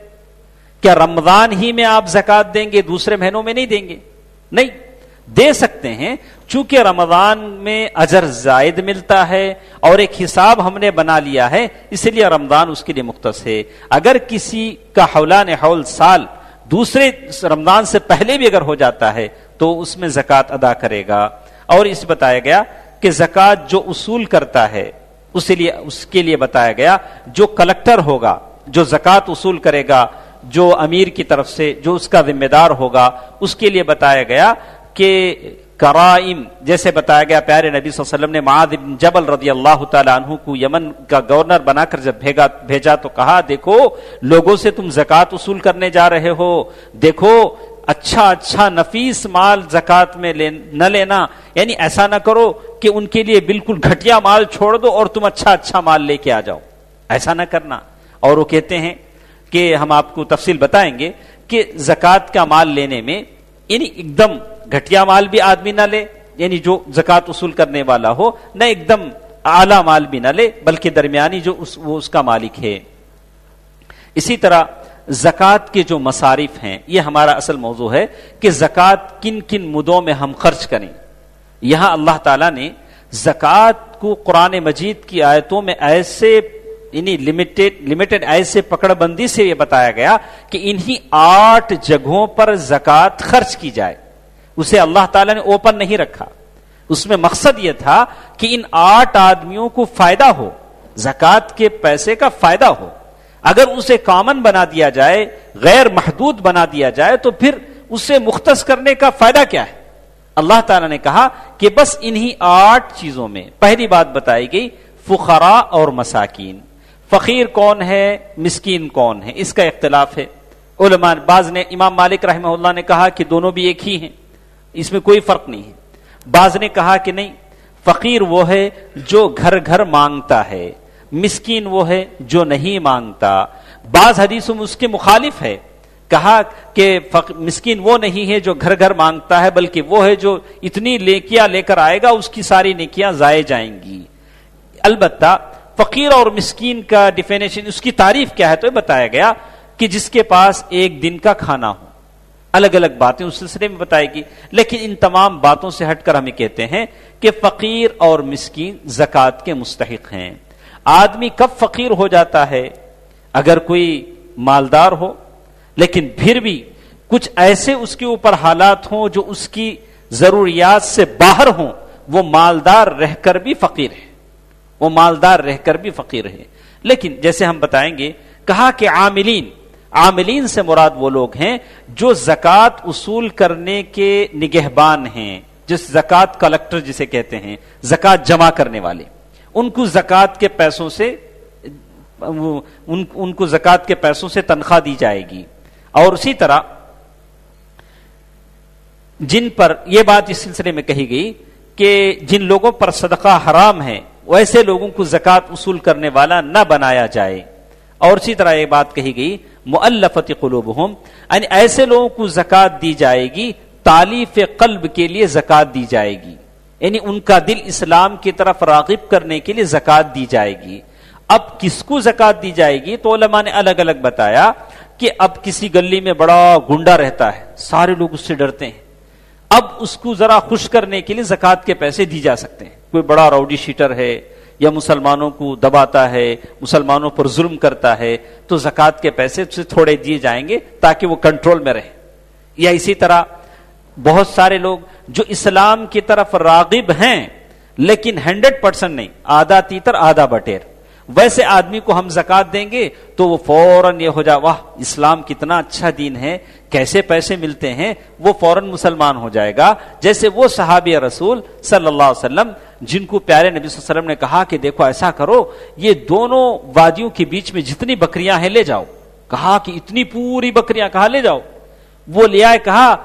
کیا رمضان ہی میں آپ زکوٰۃ دیں گے، دوسرے مہینوں میں نہیں دیں گے؟ نہیں، دے سکتے ہیں، چونکہ رمضان میں اجر زائد ملتا ہے اور ایک حساب ہم نے بنا لیا ہے، اس لیے رمضان اس کے لیے مختص ہے۔ اگر کسی کا حولان حول سال دوسرے رمضان سے پہلے بھی اگر ہو جاتا ہے تو اس میں زکوٰۃ ادا کرے گا۔ اور اس بتایا گیا کہ زکوٰۃ جو اصول کرتا ہے اس کے لیے بتایا گیا جو کلکٹر ہوگا، جو زکوٰۃ اصول کرے گا، جو امیر کی طرف سے جو اس کا ذمہ دار ہوگا، اس کے لیے بتایا گیا کہ کرائم، جیسے بتایا گیا پیارے نبی صلی اللہ علیہ وسلم نے معاذ بن جبل رضی اللہ تعالیٰ عنہ کو یمن کا گورنر بنا کر جب بھیجا تو کہا دیکھو لوگوں سے تم زکوٰۃ اصول کرنے جا رہے ہو، دیکھو اچھا نفیس مال زکوٰۃ میں نہ لینا، یعنی ایسا نہ کرو کہ ان کے لیے بالکل گھٹیا مال چھوڑ دو اور تم اچھا مال لے کے آ جاؤ، ایسا نہ کرنا۔ اور وہ کہتے ہیں کہ ہم آپ کو تفصیل بتائیں گے کہ زکوٰۃ کا مال لینے میں یعنی ایک دم گھٹیا مال بھی آدمی نہ لے، یعنی جو زکوٰۃ اصول کرنے والا ہو، نہ ایک دم اعلیٰ مال بھی نہ لے، بلکہ درمیانی جو وہ اس کا مالک ہے۔ اسی طرح زکوٰۃ کے جو مصارف ہیں، یہ ہمارا اصل موضوع ہے کہ زکوٰۃ کن کن مدوں میں ہم خرچ کریں۔ یہاں اللہ تعالیٰ نے زکوٰۃ کو قرآن مجید کی آیتوں میں ایسے یعنی لمیٹڈ ایسے پکڑ بندی سے یہ بتایا گیا کہ انہی 8 جگہوں پر زکوٰۃ خرچ کی جائے، اسے اللہ تعالیٰ نے اوپن نہیں رکھا۔ اس میں مقصد یہ تھا کہ ان 8 آدمیوں کو فائدہ ہو، زکوٰۃ کے پیسے کا فائدہ ہو۔ اگر اسے کامن بنا دیا جائے، غیر محدود بنا دیا جائے، تو پھر اسے مختص کرنے کا فائدہ کیا ہے؟ اللہ تعالیٰ نے کہا کہ بس انہی 8 چیزوں میں پہلی بات بتائی گئی فقراء اور مساکین. فقیر کون ہے، مسکین کون ہے، اس کا اختلاف ہے. علماء بعض نے، امام مالک رحمہ اللہ نے کہا کہ دونوں بھی ایک ہی ہیں، اس میں کوئی فرق نہیں ہے. بعض نے کہا کہ نہیں، فقیر وہ ہے جو گھر گھر مانگتا ہے، مسکین وہ ہے جو نہیں مانگتا. بعض حدیثوں میں اس کے مخالف ہے، کہا کہ مسکین وہ نہیں ہے جو گھر گھر مانگتا ہے، بلکہ وہ ہے جو اتنی نیکیاں لے کر آئے گا اس کی ساری نیکیاں ضائع جائیں گی. البتہ فقیر اور مسکین کا ڈیفینیشن، اس کی تعریف کیا ہے، تو یہ بتایا گیا کہ جس کے پاس ایک دن کا کھانا ہو. الگ الگ باتیں اس سلسلے میں بتائے گی، لیکن ان تمام باتوں سے ہٹ کر ہمیں کہتے ہیں کہ فقیر اور مسکین زکوٰۃ کے مستحق ہیں. آدمی کب فقیر ہو جاتا ہے؟ اگر کوئی مالدار ہو لیکن پھر بھی کچھ ایسے اس کے اوپر حالات ہوں جو اس کی ضروریات سے باہر ہوں، وہ مالدار رہ کر بھی فقیر ہے، وہ مالدار رہ کر بھی فقیر ہے. لیکن جیسے ہم بتائیں گے، کہا کہ عاملین سے مراد وہ لوگ ہیں جو زکوٰۃ اصول کرنے کے نگہبان ہیں، جس زکوٰۃ کلیکٹر جسے کہتے ہیں، زکوٰۃ جمع کرنے والے. ان کو زکوٰۃ کے پیسوں سے ان کو زکوٰۃ کے پیسوں سے تنخواہ دی جائے گی. اور اسی طرح جن پر یہ بات اس سلسلے میں کہی گئی کہ جن لوگوں پر صدقہ حرام ہے ویسے لوگوں کو زکوٰۃ اصول کرنے والا نہ بنایا جائے. اور اسی طرح یہ بات کہی گئی مؤلفۃ قلوبہم، یعنی ایسے لوگوں کو زکوٰۃ دی جائے گی، تالیف قلب کے لیے زکوٰۃ دی جائے گی، یعنی ان کا دل اسلام کی طرف راغب کرنے کے لیے زکوٰۃ دی جائے گی. اب کس کو زکوٰۃ دی جائے گی؟ تو علماء نے الگ الگ بتایا کہ اب کسی گلی میں بڑا گنڈا رہتا ہے، سارے لوگ اس سے ڈرتے ہیں، اب اس کو ذرا خوش کرنے کے لیے زکوٰۃ کے پیسے دی جا سکتے ہیں. کوئی بڑا راؤڈی شیٹر ہے یا مسلمانوں کو دباتا ہے، مسلمانوں پر ظلم کرتا ہے، تو زکوٰۃ کے پیسے سے تھوڑے دیے جائیں گے تاکہ وہ کنٹرول میں رہے. یا اسی طرح بہت سارے لوگ جو اسلام کی طرف راغب ہیں لیکن 100% نہیں، آدھا تیتر آدھا بٹیر، ویسے آدمی کو ہم زکوٰۃ دیں گے تو وہ فوراً یہ ہو جائے واہ اسلام کتنا اچھا دین ہے، کیسے پیسے ملتے ہیں، وہ فوراً مسلمان ہو جائے گا. جیسے وہ صحابی رسول صلی اللہ علیہ وسلم جن کو پیارے نبی صلی اللہ علیہ وسلم نے کہا کہ دیکھو ایسا کرو، یہ دونوں وادیوں کے بیچ میں جتنی بکریاں ہیں لے جاؤ. کہا کہ اتنی پوری بکریاں، کہا لے جاؤ. وہ لے آئے، کہا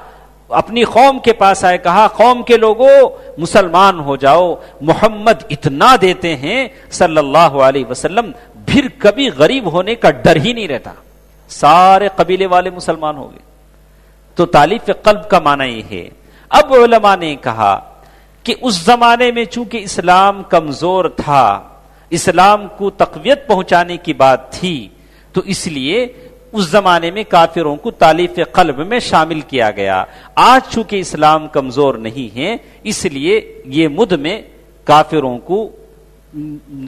اپنی قوم کے پاس آئے، کہا قوم کے لوگوں مسلمان ہو جاؤ، محمد اتنا دیتے ہیں صلی اللہ علیہ وسلم، پھر کبھی غریب ہونے کا ڈر ہی نہیں رہتا. سارے قبیلے والے مسلمان ہو گئے. تو تالیف قلب کا معنی یہ ہے. اب علماء نے کہا کہ اس زمانے میں چونکہ اسلام کمزور تھا، اسلام کو تقویت پہنچانے کی بات تھی، تو اس لیے اس زمانے میں کافروں کو تالیف قلب میں شامل کیا گیا. آج چونکہ اسلام کمزور نہیں ہے، اس لیے یہ مد میں کافروں کو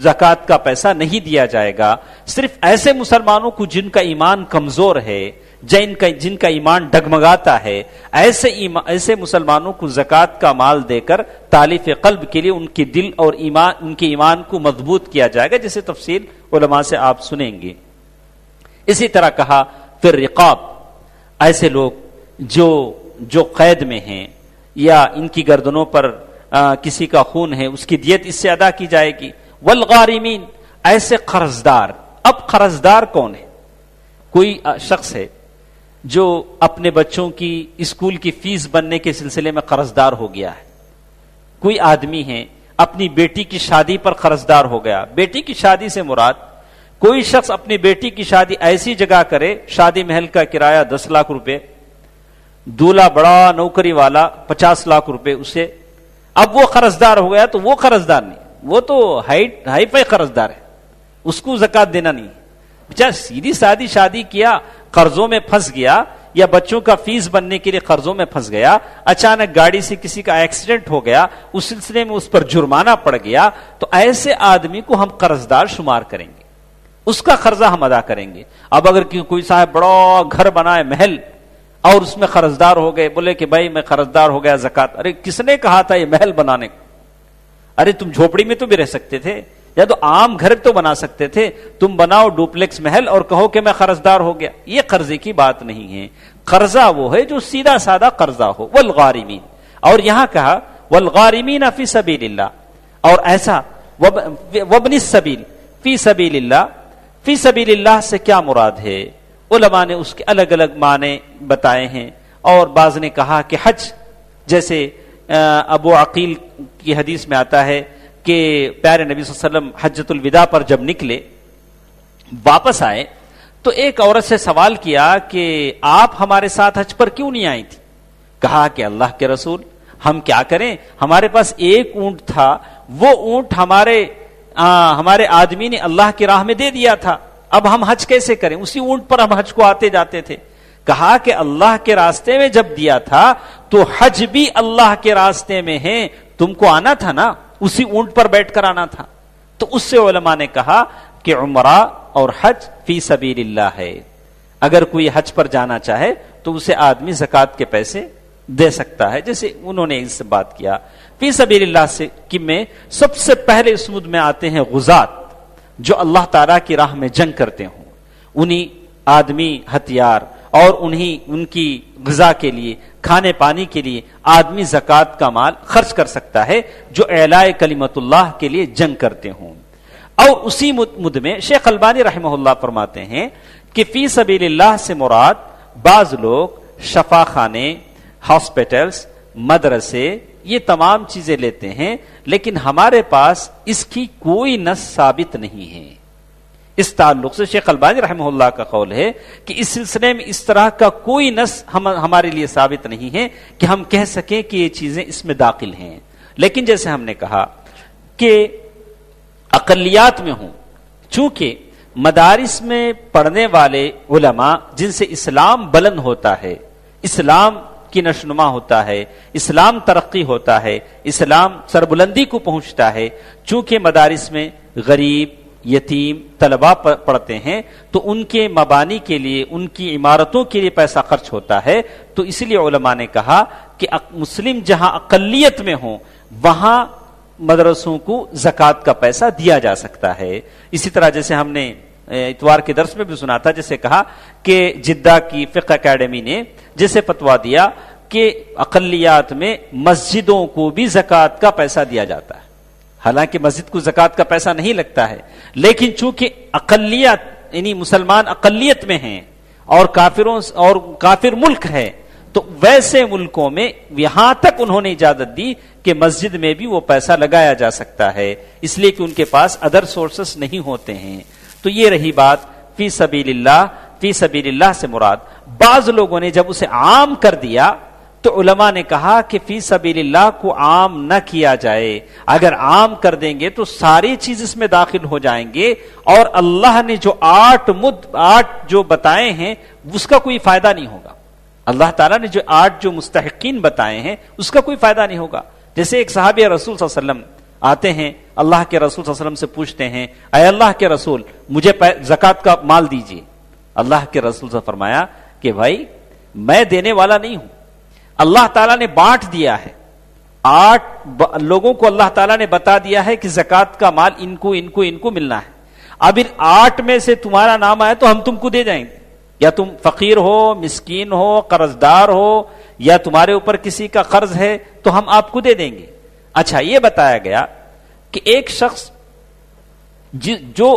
زکوٰۃ کا پیسہ نہیں دیا جائے گا. صرف ایسے مسلمانوں کو جن کا ایمان کمزور ہے، جن کا ایمان ڈگمگاتا ہے، ایسے مسلمانوں کو زکوٰۃ کا مال دے کر تالیف قلب کے لیے ان کے دل اور ایمان، ان کے ایمان کو مضبوط کیا جائے گا، جسے تفصیل علماء سے آپ سنیں گے. اسی طرح کہا پھر رقاب، ایسے لوگ جو قید میں ہیں یا ان کی گردنوں پر کسی کا خون ہے، اس کی دیت اس سے ادا کی جائے گی. والغارمین، ایسے قرضدار. اب قرضدار کون ہے؟ کوئی شخص ہے جو اپنے بچوں کی اسکول کی فیس بننے کے سلسلے میں قرضدار ہو گیا ہے. کوئی آدمی ہے اپنی بیٹی کی شادی پر قرضدار ہو گیا. بیٹی کی شادی سے مراد کوئی شخص اپنی بیٹی کی شادی ایسی جگہ کرے، شادی محل کا کرایہ 10 لاکھ روپے، دولہا بڑا نوکری والا 50 لاکھ روپے اسے. اب وہ قرضدار ہو گیا، تو وہ قرضدار نہیں، وہ تو ہائی فائی قرضدار ہے، اس کو زکوٰۃ دینا نہیں. بیچارہ سیدھی سادی شادی کیا، قرضوں میں پھنس گیا، یا بچوں کا فیس بننے کے لیے قرضوں میں پھنس گیا، اچانک گاڑی سے کسی کا ایکسیڈنٹ ہو گیا، اس سلسلے میں اس پر جرمانہ پڑ گیا، تو ایسے آدمی کو ہم قرضدار شمار کریں گے، اس کا قرضہ ہم ادا کریں گے. اب اگر کوئی صاحب بڑا گھر بنائے محل اور اس میں قرضدار ہو گئے، بولے کہ بھائی میں قرضدار ہو گیا زکوٰۃ، ارے کس نے کہا تھا یہ محل بنانے کو؟ ارے تم جھوپڑی میں تو بھی رہ سکتے تھے، یا تو عام گھر تو بنا سکتے تھے، تم بناؤ ڈوپلیکس محل اور کہو کہ میں قرضدار ہو گیا. یہ قرضے کی بات نہیں ہے. قرضہ وہ ہے جو سیدھا سادہ قرضہ ہو. والغارمین، اور یہاں کہا والغارمین فی سبیل اللہ، اور ایسا وابن السبیل فی سبیل اللہ. فی سبیل اللہ سے کیا مراد ہے؟ علماء نے اس کے الگ الگ معنی بتائے ہیں، اور بعض نے کہا کہ حج، جیسے ابو عقیل کی حدیث میں آتا ہے کہ پیارے نبی صلی اللہ علیہ وسلم حجۃ الوداع پر جب نکلے، واپس آئے تو ایک عورت سے سوال کیا کہ آپ ہمارے ساتھ حج پر کیوں نہیں آئی تھی؟ کہا کہ اللہ کے رسول، ہم کیا کریں، ہمارے پاس ایک اونٹ تھا، وہ اونٹ ہمارے آدمی نے اللہ کی راہ میں دے دیا تھا، اب ہم حج کیسے کریں؟ اسی اونٹ پر ہم حج کو آتے جاتے تھے. کہا کہ اللہ کے راستے میں جب دیا تھا تو حج بھی اللہ کے راستے میں ہے، تم کو آنا تھا نا، اسی اونٹ پر بیٹھ کر آنا تھا. تو اس سے علماء نے کہا کہ عمرہ اور حج فی سبیل اللہ ہے. اگر کوئی حج پر جانا چاہے تو اسے آدمی زکوٰۃ کے پیسے دے سکتا ہے، جیسے انہوں نے اس سے بات کیا. فی سبیل اللہ سے کہ میں سب سے پہلے اس مد میں آتے ہیں غزات، جو اللہ تعالیٰ کی راہ میں جنگ کرتے ہوں. انہی آدمی ہتھیار اور ان کی غذا کے لیے، کھانے پانی کے لیے آدمی زکوٰۃ کا مال خرچ کر سکتا ہے، جو اعلاء کلمت اللہ کے لیے جنگ کرتے ہوں. اور اسی مد میں شیخ البانی رحمہ اللہ فرماتے ہیں کہ فی سبیل اللہ سے مراد بعض لوگ شفا خانے، ہاسپٹلز، مدرسے، یہ تمام چیزیں لیتے ہیں، لیکن ہمارے پاس اس کی کوئی نص ثابت نہیں ہے. اس تعلق سے شیخ البانی رحمہ اللہ کا قول ہے کہ اس سلسلے میں اس طرح کا کوئی نص ہمارے لیے ثابت نہیں ہے کہ ہم کہہ سکیں کہ یہ چیزیں اس میں داخل ہیں. لیکن جیسے ہم نے کہا کہ اقلیات میں ہوں، چونکہ مدارس میں پڑھنے والے علماء جن سے اسلام بلند ہوتا ہے، اسلام کی نشوونما ہوتا ہے، اسلام ترقی ہوتا ہے، اسلام سربلندی کو پہنچتا ہے، چونکہ مدارس میں غریب، یتیم طلباء پڑھتے ہیں تو ان کے مبانی کے لیے، ان کی عمارتوں کے لیے پیسہ خرچ ہوتا ہے. تو اس لیے علماء نے کہا کہ مسلم جہاں اقلیت میں ہوں وہاں مدرسوں کو زکوٰۃ کا پیسہ دیا جا سکتا ہے. اسی طرح جیسے ہم نے اتوار کے درس میں بھی سنا تھا، جیسے کہا کہ جدہ کی فقہ اکیڈمی نے جیسے فتویٰ دیا کہ اقلیات میں مسجدوں کو بھی زکوٰۃ کا پیسہ دیا جاتا ہے. حالانکہ مسجد کو زکوٰۃ کا پیسہ نہیں لگتا ہے، لیکن چونکہ اقلیت یعنی مسلمان اقلیت میں ہیں اور کافر ملک ہے، تو ویسے ملکوں میں یہاں تک انہوں نے اجازت دی کہ مسجد میں بھی وہ پیسہ لگایا جا سکتا ہے، اس لیے کہ ان کے پاس ادر سورسز نہیں ہوتے ہیں. تو یہ رہی بات فی سبیل اللہ. فی سبیل اللہ سے مراد بعض لوگوں نے جب اسے عام کر دیا تو علماء نے کہا کہ فی سبیل اللہ کو عام نہ کیا جائے. اگر عام کر دیں گے تو ساری چیز اس میں داخل ہو جائیں گے، اور اللہ نے جو آٹھ جو بتائے ہیں اس کا کوئی فائدہ نہیں ہوگا. اللہ تعالیٰ نے جو 8 جو مستحقین بتائے ہیں اس کا کوئی فائدہ نہیں ہوگا. جیسے ایک صحابی رسول صلی اللہ علیہ وسلم آتے ہیں، اللہ کے رسول صلی اللہ علیہ وسلم سے پوچھتے ہیں، اے اللہ کے رسول مجھے زکوٰۃ کا مال دیجیے. اللہ کے رسول سے فرمایا کہ بھائی میں دینے والا نہیں ہوں، اللہ تعالیٰ نے بانٹ دیا ہے. 8 لوگوں کو اللہ تعالیٰ نے بتا دیا ہے کہ زکوٰۃ کا مال ان کو ملنا ہے. اب ان 8 میں سے تمہارا نام آیا تو ہم تم کو دے جائیں گے، یا تم فقیر ہو، مسکین ہو، قرض دار ہو، یا تمہارے اوپر کسی کا قرض ہے تو ہم آپ کو دے دیں گے. اچھا، یہ بتایا گیا کہ ایک شخص جو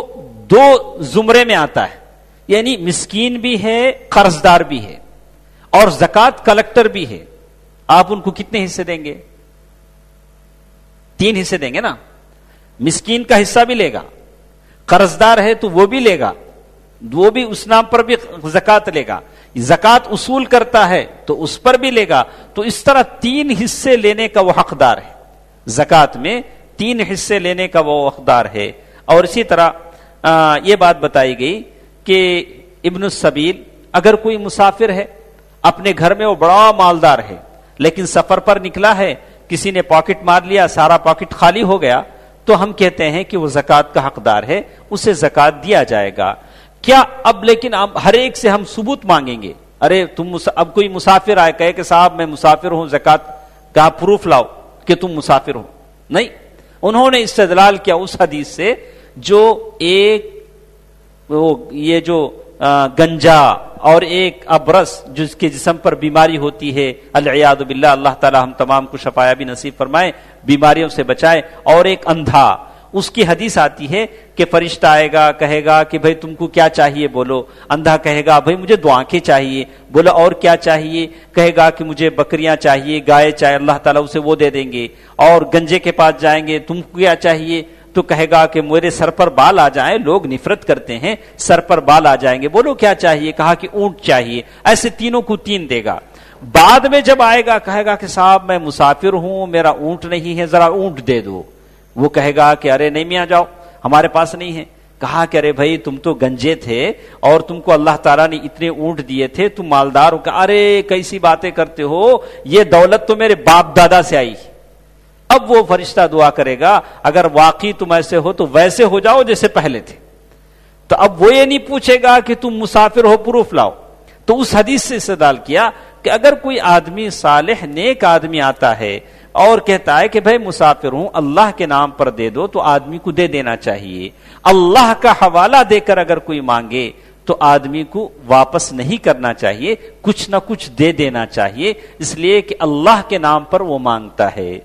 2 زمرے میں آتا ہے، یعنی مسکین بھی ہے، قرض دار بھی ہے، اور زکوٰۃ کلیکٹر بھی ہے، آپ ان کو کتنے حصے دیں گے؟ 3 حصے دیں گے نا. مسکین کا حصہ بھی لے گا، قرض دار ہے تو وہ بھی لے گا، وہ بھی اس نام پر بھی زکوٰۃ لے گا، زکوٰۃ اصول کرتا ہے تو اس پر بھی لے گا. تو اس طرح 3 حصے لینے کا وہ حقدار ہے. زکوٰۃ میں 3 حصے لینے کا وہ حقدار ہے. اور اسی طرح یہ بات بتائی گئی کہ ابن السبیل، اگر کوئی مسافر ہے، اپنے گھر میں وہ بڑا مالدار ہے، لیکن سفر پر نکلا ہے، کسی نے پاکٹ مار لیا، سارا پاکٹ خالی ہو گیا، تو ہم کہتے ہیں کہ وہ زکوٰۃ کا حقدار ہے، اسے زکوٰۃ دیا جائے گا. کیا اب لیکن ہر ایک سے ہم ثبوت مانگیں گے؟ ارے تم اب کوئی مسافر آئے کہے کہ صاحب میں مسافر ہوں، زکوٰۃ کا پروف لاؤ کہ تم مسافر ہو. نہیں، انہوں نے استدلال کیا اس حدیث سے جو یہ جو گنجا اور ایک ابرص جس کے جسم پر بیماری ہوتی ہے، العیاذ باللہ، اللہ تعالی ہم تمام کو شفا بھی نصیب فرمائے، بیماریوں سے بچائے، اور ایک اندھا، اس کی حدیث آتی ہے کہ فرشتہ آئے گا، کہے گا کہ بھائی تم کو کیا چاہیے بولو، اندھا کہے گا بھائی مجھے 2 آنکھیں چاہیے، بولو اور کیا چاہیے، کہے گا کہ مجھے بکریاں چاہیے، گائے چاہیے، اللہ تعالیٰ اسے وہ دے دیں گے، اور گنجے کے پاس جائیں گے، تم کو کیا چاہیے، تو کہے گا کہ میرے سر پر بال آ جائیں، لوگ نفرت کرتے ہیں، سر پر بال آ جائیں گے، بولو کیا چاہیے، کہا کہ اونٹ چاہیے، ایسے تینوں کو 3 دے گا۔ بعد میں جب آئے گا کہے گا کہ صاحب میں مسافر ہوں، میرا اونٹ نہیں ہے، ذرا اونٹ دے دو، وہ کہے گا کہ ارے نہیں میاں جاؤ، ہمارے پاس نہیں ہے، کہا کہ ارے بھائی تم تو گنجے تھے اور تم کو اللہ تعالیٰ نے اتنے اونٹ دیے تھے، تم مالدار ہو، کہ ارے کیسی باتیں کرتے ہو، یہ دولت تو میرے باپ دادا سے آئی۔ اب وہ فرشتہ دعا کرے گا اگر واقعی تم ایسے ہو تو ویسے ہو جاؤ جیسے پہلے تھے، تو اب وہ یہ نہیں پوچھے گا کہ تم مسافر ہو، پروف لاؤ۔ تو اس حدیث سے استدلال کیا کہ اگر کوئی آدمی صالح نیک آدمی آتا ہے اور کہتا ہے کہ بھائی مسافر ہوں، اللہ کے نام پر دے دو، تو آدمی کو دے دینا چاہیے۔ اللہ کا حوالہ دے کر اگر کوئی مانگے تو آدمی کو واپس نہیں کرنا چاہیے، کچھ نہ کچھ دے دینا چاہیے، اس لیے کہ اللہ کے نام پر وہ مانگتا ہے۔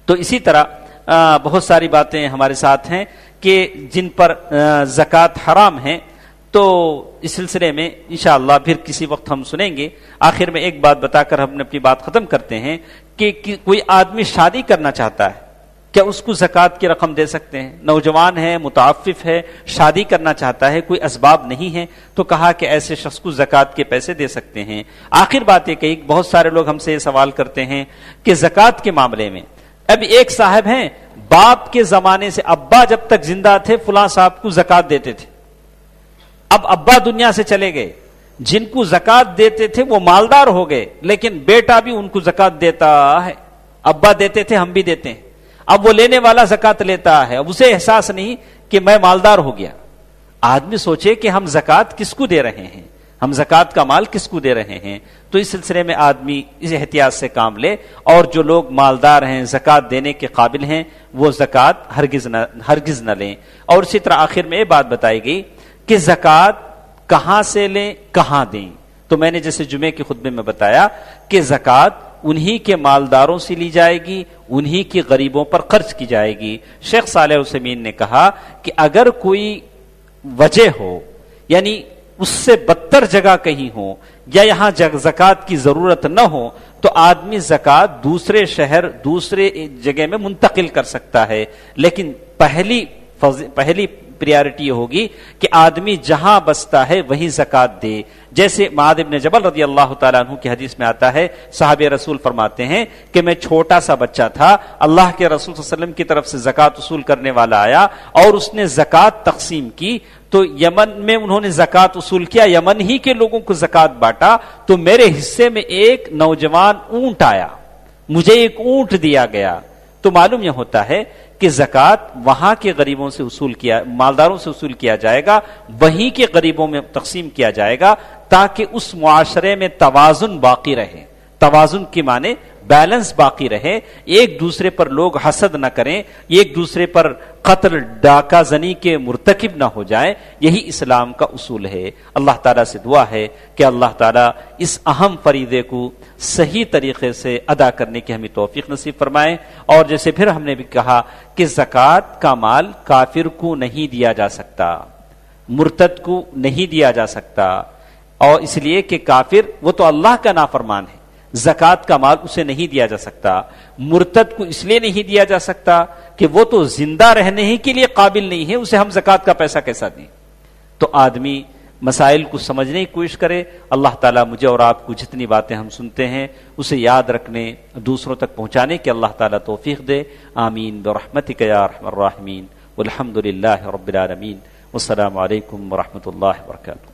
تو اسی طرح بہت ساری باتیں ہمارے ساتھ ہیں کہ جن پر زکوٰۃ حرام ہے، تو اس سلسلے میں انشاءاللہ پھر کسی وقت ہم سنیں گے۔ آخر میں ایک بات بتا کر ہم نے اپنی بات ختم کرتے ہیں کہ کوئی آدمی شادی کرنا چاہتا ہے، کیا اس کو زکوٰۃ کی رقم دے سکتے ہیں؟ نوجوان ہے، متعفف ہے، شادی کرنا چاہتا ہے، کوئی اسباب نہیں ہے، تو کہا کہ ایسے شخص کو زکوٰۃ کے پیسے دے سکتے ہیں۔ آخر بات یہ کہی، بہت سارے لوگ ہم سے یہ سوال کرتے ہیں کہ زکوٰۃ کے معاملے میں اب ایک صاحب ہیں، باپ کے زمانے سے، ابا جب تک زندہ تھے فلاں صاحب کو زکوٰۃ دیتے تھے، اب ابا دنیا سے چلے گئے، جن کو زکوٰۃ دیتے تھے وہ مالدار ہو گئے، لیکن بیٹا بھی ان کو زکوٰۃ دیتا ہے۔ ابا دیتے تھے، ہم بھی دیتے ہیں، اب وہ لینے والا زکوٰۃ لیتا ہے، اب اسے احساس نہیں کہ میں مالدار ہو گیا۔ آدمی سوچے کہ ہم زکوٰۃ کس کو دے رہے ہیں، ہم زکوٰۃ کا مال کس کو دے رہے ہیں، تو اس سلسلے میں آدمی اس احتیاط سے کام لے، اور جو لوگ مالدار ہیں، زکوٰۃ دینے کے قابل ہیں، وہ زکوٰۃ ہرگز نہ لیں۔ اور اسی طرح آخر میں یہ بات بتائی گئی کہ زکوٰۃ کہاں سے لیں، کہاں دیں، تو میں نے جیسے جمعے کے خطبے میں بتایا کہ زکوٰۃ انہی کے مالداروں سے لی جائے گی، انہی کے غریبوں پر خرچ کی جائے گی۔ شیخ صالح عثیمین نے کہا کہ اگر کوئی وجہ ہو، یعنی اس سے بدتر جگہ کہیں ہو، یا یہاں زکوٰۃ کی ضرورت نہ ہو، تو آدمی زکوٰۃ دوسرے شہر، دوسرے جگہ میں منتقل کر سکتا ہے، لیکن پہلی پریارٹی ہوگی کہ آدمی جہاں بستا ہے وہیں زکوٰۃ دے۔ جیسے معاذ بن جبل رضی اللہ تعالیٰ عنہ کی حدیث میں آتا ہے، صحابہ رسول فرماتے ہیں کہ میں چھوٹا سا بچہ تھا، اللہ کے رسول صلی اللہ علیہ وسلم کی طرف سے زکوٰۃ وصول کرنے والا آیا اور اس نے زکوٰۃ تقسیم کی، تو یمن میں انہوں نے زکوٰۃ وصول کیا، یمن ہی کے لوگوں کو زکوٰۃ بانٹا، تو میرے حصے میں ایک نوجوان اونٹ آیا، مجھے ایک اونٹ دیا گیا۔ تو معلوم یہ ہوتا ہے کہ زکوٰۃ وہاں کے غریبوں سے مالداروں سے وصول کیا جائے گا، وہیں کے غریبوں میں تقسیم کیا جائے گا، تاکہ اس معاشرے میں توازن باقی رہے۔ توازن کی معنی بیلنس باقی رہے، ایک دوسرے پر لوگ حسد نہ کریں، ایک دوسرے پر قتل ڈاکہ زنی کے مرتکب نہ ہو جائیں، یہی اسلام کا اصول ہے۔ اللہ تعالیٰ سے دعا ہے کہ اللہ تعالیٰ اس اہم فریضے کو صحیح طریقے سے ادا کرنے کی ہمیں توفیق نصیب فرمائے۔ اور جیسے پھر ہم نے بھی کہا کہ زکوٰۃ کا مال کافر کو نہیں دیا جا سکتا، مرتد کو نہیں دیا جا سکتا، اور اس لیے کہ کافر وہ تو اللہ کا نافرمان ہے، زکوٰۃ کا مال اسے نہیں دیا جا سکتا۔ مرتد کو اس لیے نہیں دیا جا سکتا کہ وہ تو زندہ رہنے ہی کے لیے قابل نہیں ہے، اسے ہم زکوٰۃ کا پیسہ کیسا دیں؟ تو آدمی مسائل کو سمجھنے کی کوشش کرے۔ اللہ تعالیٰ مجھے اور آپ کو جتنی باتیں ہم سنتے ہیں اسے یاد رکھنے، دوسروں تک پہنچانے کی اللہ تعالیٰ توفیق دے۔ آمین برحمتک یا ارحم الراحمین، والحمد للہ رب العالمین، والسلام علیکم ورحمۃ اللہ وبرکاتہ۔